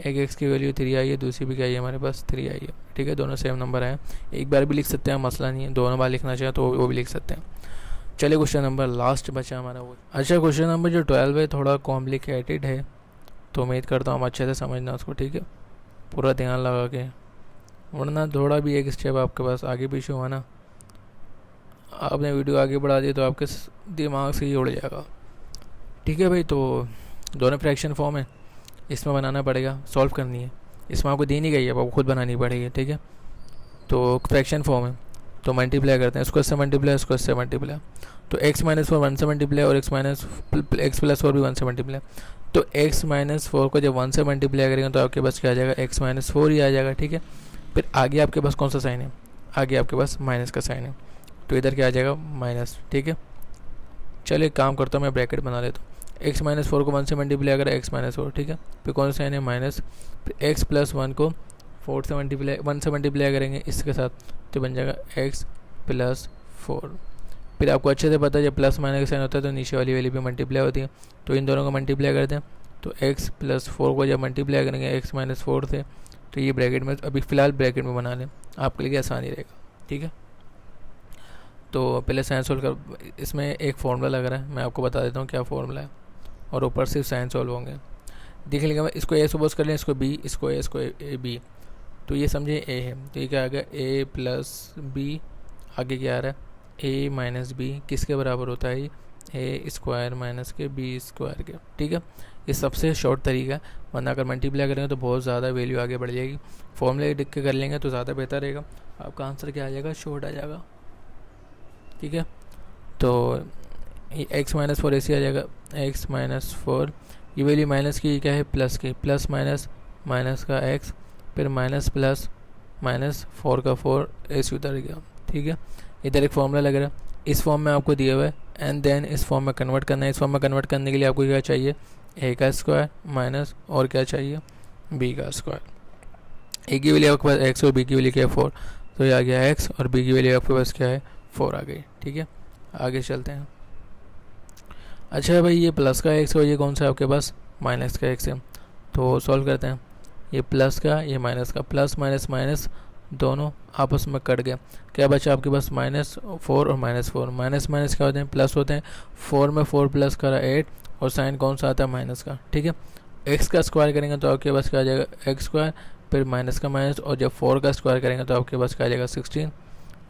एक x की वैल्यू 3 आई है, दूसरी भी क्या आई है हमारे पास 3 आई है। ठीक है, दोनों सेम नंबर आए, एक बार भी लिख सकते हैं मसला नहीं है, दोनों बार लिखना चाहिए तो वो भी लिख सकते हैं। चलिए क्वेश्चन नंबर लास्ट बचा हमारा वो। अच्छा, क्वेश्चन नंबर जो 12 है थोड़ा कॉम्प्लिकेटेड है, तो उम्मीद करता हूँ हम अच्छे से समझना उसको। ठीक है, पूरा ध्यान लगा के, वरना थोड़ा भी एक स्टेप आपके पास आगे पीछे हुआ ना, आपने वीडियो आगे बढ़ा दी तो आपके दिमाग से ही उड़ जाएगा। ठीक है भाई, तो दोनों फ्रैक्शन फॉर्म है, इसमें बनाना पड़ेगा, सॉल्व करनी है, इसमें आपको दी नहीं गई है, आपको खुद बनानी पड़ेगी। ठीक है, तो फ्रैक्शन फॉर्म है तो मल्टीप्लाई करते हैं, इसको इससे मल्टीप्लाई, इसको इससे मल्टीप्लाई, तो x माइनस 4 1 से मल्टीप्लाई और x प्लस 4 भी 1 से मल्टीप्लाई, तो x माइनस 4 को जब 1 से मल्टीप्लाई करेंगे तो आपके पास क्या आ जाएगा x माइनस 4 ही आ जाएगा। ठीक है, फिर आगे आपके पास कौन सा साइन है, आगे आपके पास माइनस का साइन है, तो इधर क्या आ जाएगा माइनस। ठीक है, चलिए काम करता हूँ, मैं ब्रैकेट बना लेता हूँ, x माइनस 4 को 1 से मल्टीप्लाई करें x माइनस 4। ठीक है, फिर कौन सा साइन है माइनस, फिर x प्लस 1 को 4 से मल्टीप्लाई 1 से मल्टीप्लाई करेंगे इसके साथ तो बन जाएगा x प्लस 4। फिर आपको अच्छे से पता है जब प्लस माइनस का साइन होता है तो नीचे वाली वैल्यू भी मल्टीप्लाई होती है, तो इन दोनों को मल्टीप्लाई करते हैं, तो x प्लस 4 को जब मल्टीप्लाई करेंगे x माइनस 4 से तो ये ब्रैकेट में, अभी फ़िलहाल ब्रैकेट में बना लें, आपके लिए आसानी रहेगा। ठीक है, तो पहले साइन सोल्व कर, इसमें एक फार्मूला लग रहा है, मैं आपको बता देता हूँ क्या फार्मूला है, और ऊपर सिर्फ साइन सोल्व होंगे। देख लीजिएगा, मैं इसको a सपोज कर लें, इसको b, इसको a, इसको a b, तो ये समझे a है, तो ये क्या आ गया a प्लस b, आगे क्या आ रहा है a माइनस बी, किसके बराबर होता है a स्क्वायर माइनस के b स्क्वायर के। ठीक है, ये सबसे शॉर्ट तरीका है, वरना अगर मल्टीप्लाई करेंगे तो बहुत ज़्यादा वैल्यू आगे बढ़ जाएगी, फॉर्मूले लिख के कर लेंगे तो ज़्यादा बेहतर रहेगा, आपका आंसर क्या आ जाएगा शॉर्ट आ जाएगा। ठीक है, तो x माइनस 4 ऐसे आ जाएगा, x माइनस 4, ये वैल्यू माइनस की क्या है प्लस की, प्लस माइनस माइनस का x, फिर माइनस प्लस माइनस 4 का 4 ऐसे उतर गया। ठीक है, इधर एक फॉर्मूला लग रहा है, इस फॉर्म में आपको दिया हुआ है, एंड देन इस फॉर्म में कन्वर्ट करना है। इस फॉर्म में कन्वर्ट करने के लिए आपको क्या चाहिए a का स्क्वायर माइनस और क्या चाहिए b का स्क्वायर। a की वैल्यू आपके पास x और b की वैल्यू क्या है 4, तो ये आ गया x और b की वैल्यू आपके पास क्या है 4 आ गई। ठीक है, आगे चलते हैं। अच्छा भाई, ये प्लस का x और ये कौन सा है आपके पास माइनस का x है, तो सॉल्व करते हैं, ये प्लस का ये माइनस का, प्लस माइनस माइनस दोनों आपस में कट गया, क्या बचा आपके पास -4 और -4, माइनस माइनस क्या होते हैं प्लस होते हैं, 4 में 4 प्लस करा 8 और साइन कौन सा आता है माइनस का। ठीक है, x का स्क्वायर करेंगे तो आपके पास क्या आ जाएगा x स्क्वायर, फिर माइनस का माइनस, और जब 4 का स्क्वायर करेंगे तो आपके पास क्या आ जाएगा 16,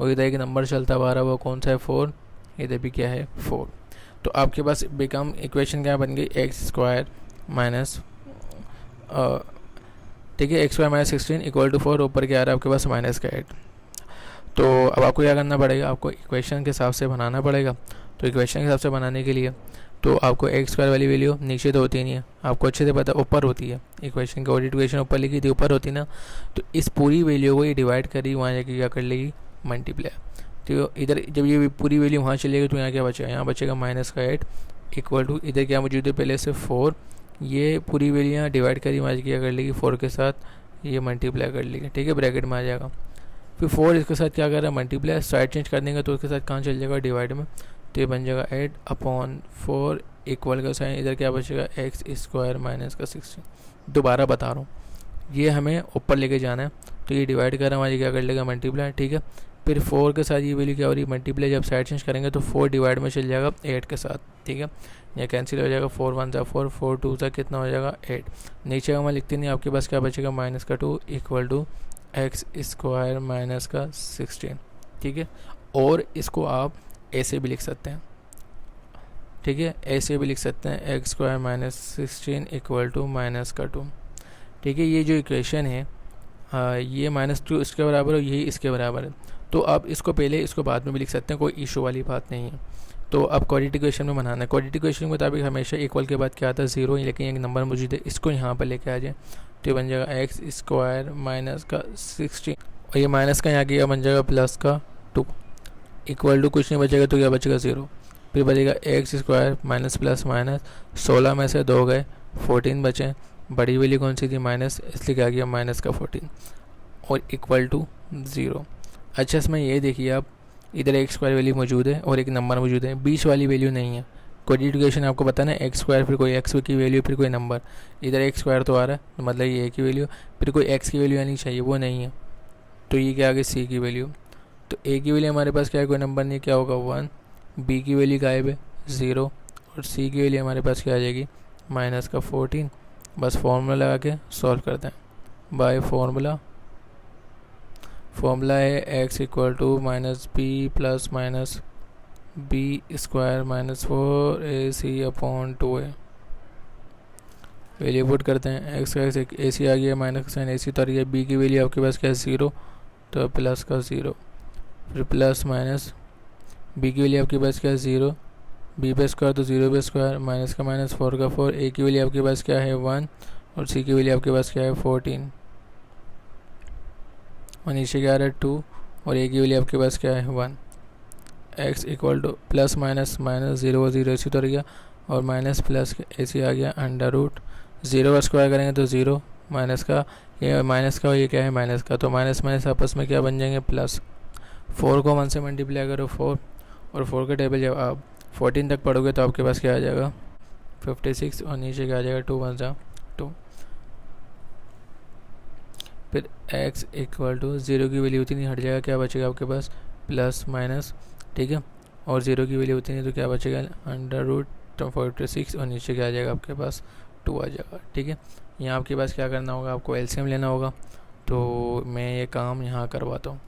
और इधर एक नंबर चलता हुआ रहा वो कौन सा है 4, इधर भी क्या है 4, तो आपके पास बिकम इक्वेशन क्या बन गई x स्क्वायर माइनस ठीक है, x² माइनस 16 इक्वल टू 4, ऊपर क्या आ रहा है आपके पास माइनस का 8। तो अब आपको क्या करना पड़ेगा, आपको इक्वेशन के हिसाब से बनाना पड़ेगा। तो इक्वेशन के हिसाब से बनाने के लिए तो आपको x² वाली वैल्यू नीचे तो होती नहीं है, आपको अच्छे से पता ऊपर होती है। इक्वेशन की ऑडिट इक्वेशन ऊपर लिखी थी, ऊपर होती ना, तो इस पूरी वैल्यू को ये डिवाइड करी, वहाँ जाके क्या कर लेगी, मल्टीप्लाई। तो इधर जब ये पूरी वैल्यू वहाँ चलेगी तो यहाँ क्या बचेगा, यहाँ बचेगा माइनस का 8 इक्वल टू, इधर क्या मौजूद है पहले से 4, ये पूरी वैल्यू यहाँ डिवाइड करी, वहाँ क्या कर लेगी 4 के साथ ये मल्टीप्लाई कर लेगी। ठीक है, ब्रैकेट में आ जाएगा। फिर 4 इसके साथ क्या कर रहा है, मल्टीप्लाई, साइड चेंज कर देंगे तो उसके साथ कहाँ चल जाएगा, डिवाइड में। तो ये बन जाएगा 8/4 इक्वल का साइन, इधर क्या बचेगा x² माइनस का 16। दोबारा बता रहा हूँ, ये हमें ऊपर लेके जाना है, तो ये डिवाइड कर रहा है, क्या कर लेगा, मल्टीप्लाई। ठीक है, फिर 4 के साथ ये वैल्यू क्या हो रही है, मल्टीप्लाई। जब साइड चेंज करेंगे तो 4 डिवाइड में चल जाएगा 8 के साथ। ठीक है, यह कैंसिल हो जाएगा, 4 1 सा 4, 4 2 सा कितना हो जाएगा 8। नीचे का मैं लिखते नहीं, आपके पास क्या बचेगा, माइनस का 2 इक्वल टू x² माइनस का 16। ठीक है, और इसको आप ऐसे भी लिख सकते हैं। ठीक है, ऐसे भी लिख सकते हैं, x² minus 16 equal to minus का 2। ठीक है, ये जो इक्वेशन है ये -2 इसके बराबर है, यही इसके बराबर है। तो आप इसको पहले इसको बाद में भी लिख सकते हैं, कोई इशू वाली बात नहीं है। तो अब क्वाड्रेटिक इक्वेशन में बनाना है। क्वाड्रेटिक इक्वेशन के मुताबिक हमेशा इक्वल के बाद क्या आता है, 0, लेकिन एक नंबर मौजूद है, इसको यहाँ पर लेके आ जाए तो ये बन जाएगा x² माइनस का 16, और ये माइनस का यहाँ किया बन जाएगा प्लस का 2 इक्वल टू, कुछ नहीं बचेगा तो क्या बचेगा 0। फिर बचेगा x² माइनस प्लस माइनस, 16 में से 2 गए, 14 बचे। बड़ी वैल्यू कौन सी थी, माइनस, इसलिए क्या गया माइनस का 14 और इक्वल टू 0। अच्छा, इसमें ये देखिए आप, इधर x² वैल्यू मौजूद है और एक नंबर मौजूद है, बीच वाली वैल्यू नहीं है। क्वाड्रेटिक इक्वेशन आपको पता ना, x² फिर कोई x की वैल्यू फिर कोई नंबर, इधर x² तो आ रहा है, तो मतलब ये a की वैल्यू, फिर कोई x की वैल्यू आनी चाहिए, वो नहीं है। तो ये क्या आ गई c की वैल्यू। तो a की वैल्यू हमारे पास क्या है, कोई नंबर नहीं, क्या होगा 1, b की वैल्यू गायब है 0, और c की वैल्यू हमारे पास क्या आ जाएगी, माइनस का 14। बस फार्मूला लगा के सॉल्व करते हैं बाय फार्मूला है x equal to minus B plus minus b² minus 4ac/2a। Value put करते हैं, x का ac आ गया, माइनस का साइन ac उतर गया, b की वैल्यू आपके पास क्या है 0, तो प्लस का 0, फिर प्लस माइनस b की वैल्यू आपके पास क्या है 0, b पे स्क्वायर तो 0 पे स्क्वायर, माइनस का माइनस 4 का 4, a की वैल्यू आपके पास क्या है 1, और c की वैल्यू आपके पास क्या है 14, और नीचे क्या आ रहा है 2, और a की वैल्यू आपके पास क्या है 1। x equal two plus minus minus 0 0 इसी उतर गया, और माइनस प्लस ऐसे आ गया अंडर रूट, 0 का स्क्वायर करेंगे तो 0, माइनस का ये क्या है माइनस का, तो माइनस माइनस आपस में क्या बन जाएंगे प्लस। 4 को 1 से मल्टीप्लाई करो 4, और 4 का टेबल जब आप 14 तक पढ़ोगे तो आपके पास क्या आ जाएगा 56, और नीचे क्या आ जाएगा 2 1 जा 2। फिर x इक्वल टू 0 की वैल्यू उतनी हट जाएगा, क्या बचेगा आपके पास प्लस माइनस। ठीक है, और 0 की वैल्यू उतनी तो क्या बचेगा अंडर रूट 46, और नीचे क्या आ जाएगा आपके पास 2 आ जाएगा। ठीक है, यहाँ आपके पास क्या करना होगा, आपको एलसीएम लेना होगा। तो मैं ये काम यहाँ करवाता हूँ,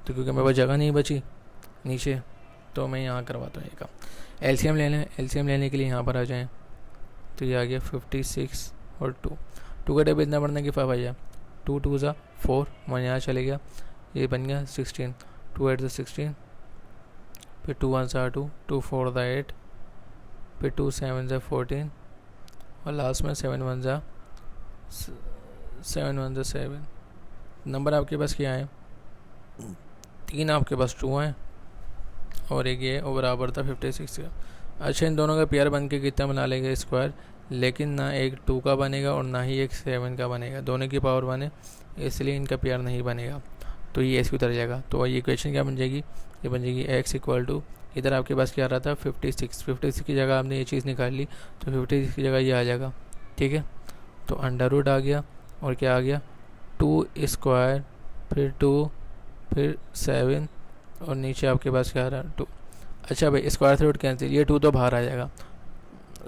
तो क्योंकि मेरे पास जगह नहीं बची नीचे, तो मैं यहाँ करवाता हूँ ये काम। एलसीएम लेने के लिए यहाँ पर आ जाएं, तो ये आ गया 56 और 2 का टेबल इतना बढ़ना कि 5 आ जाए, 2 2 ज़ा 4, मैं यहाँ चले गया, ये बन गया 16, 2 8 16, फिर 2 1 सा 2, 2 4 ज़ा 8, फिर 2 7 ज़ा 14, और लास्ट में 7 1 ज़ा 7। नंबर आपके पास क्या है, 3 आपके पास 2 हैं, और एक ये और बराबर था 56 का। अच्छा, इन दोनों का पेयर बन के कितना बना लेगा स्क्वायर, लेकिन ना एक 2 का बनेगा और ना ही एक 7 का बनेगा, दोनों की पावर 1 है, इसलिए इनका पेयर नहीं बनेगा, तो ये ऐसे उतर जाएगा। तो ये इक्वेशन क्या बन जाएगी, ये बन जाएगी x इक्वल टू, इधर आपके पास क्या आ रहा था 56 की जगह आपने ये चीज़ निकाल ली, तो 56 की जगह ये आ जाएगा। ठीक है, तो अंडर रूट आ गया, और क्या आ गया 2 स्क्वायर, फिर 2, फिर 7, और नीचे आपके पास क्या आ रहा है 2। अच्छा भाई, स्क्वायर से रूट कैंसिल, ये 2 तो बाहर आ जाएगा,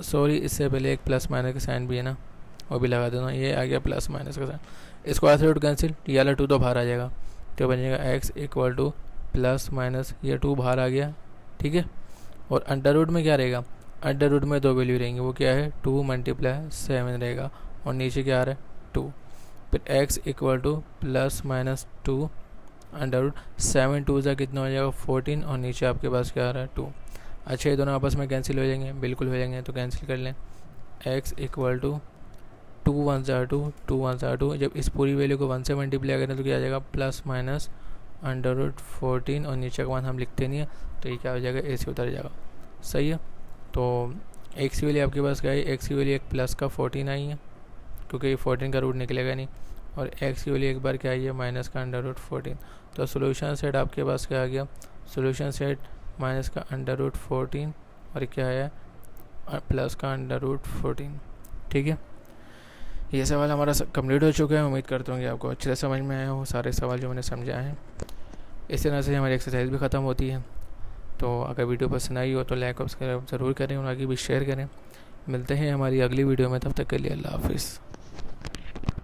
सॉरी इससे पहले एक प्लस माइनस का साइन भी है ना, वो भी लगा देना, ये आ गया प्लस माइनस का साइन, स्क्वायर से रूट कैंसिल, ये वाला 2 तो बाहर आ जाएगा, तो बन जाएगा x equal two plus minus, ये 2 बाहर आ गया। ठीक है, और अंडर रूट में क्या रहेगा, अंडर रूट में 2 वैल्यू रहेंगी, वो क्या है 2 × 7 रहेगा और नीचे क्या आ रहा है 2। फिर x equal to +-2 under root 7 2 ज़ा कितना हो जाएगा 14 और नीचे आपके पास क्या आ रहा है 2। अच्छा, ये दोनों आपस में कैंसिल हो जाएंगे, बिल्कुल हो जाएंगे, तो कैंसिल कर लें। x इक्वल टू 2 1 ज़ा 2 2 1 ज़ा 2, जब इस पूरी वैल्यू को 1 से मल्टीप्लाई करें तो क्या आ जाएगा +-14 और नीचे का मान हम लिखते नहीं है, तो ये क्या हो जाएगा ए से उतर जाएगा। सही है। तो x की वैल्यू आपके पास क्या है, x की वैल्यू एक प्लस का 14 आई है क्योंकि 14 का रूट निकलेगा नहीं, और x की वैल्यू एक बार क्या आई है माइनस का √14। तो सोल्यूशन सेट आपके पास क्या आ गया, सोल्यूशन सेट माइनस का √14 और क्या है प्लस का √14। ठीक है, ये सवाल हमारा कंप्लीट हो चुका है। उम्मीद करता हूँ कि आपको अच्छे से समझ में आया हो सारे सवाल जो मैंने समझाए हैं। इस तरह से हमारी एक्सरसाइज भी ख़त्म होती है। तो अगर वीडियो पसंद आई हो तो लाइक और सब्सक्राइब ज़रूर करें और आगे भी शेयर करें। मिलते हैं हमारी अगली वीडियो में, तब तक के लिए अल्लाह हाफिज़।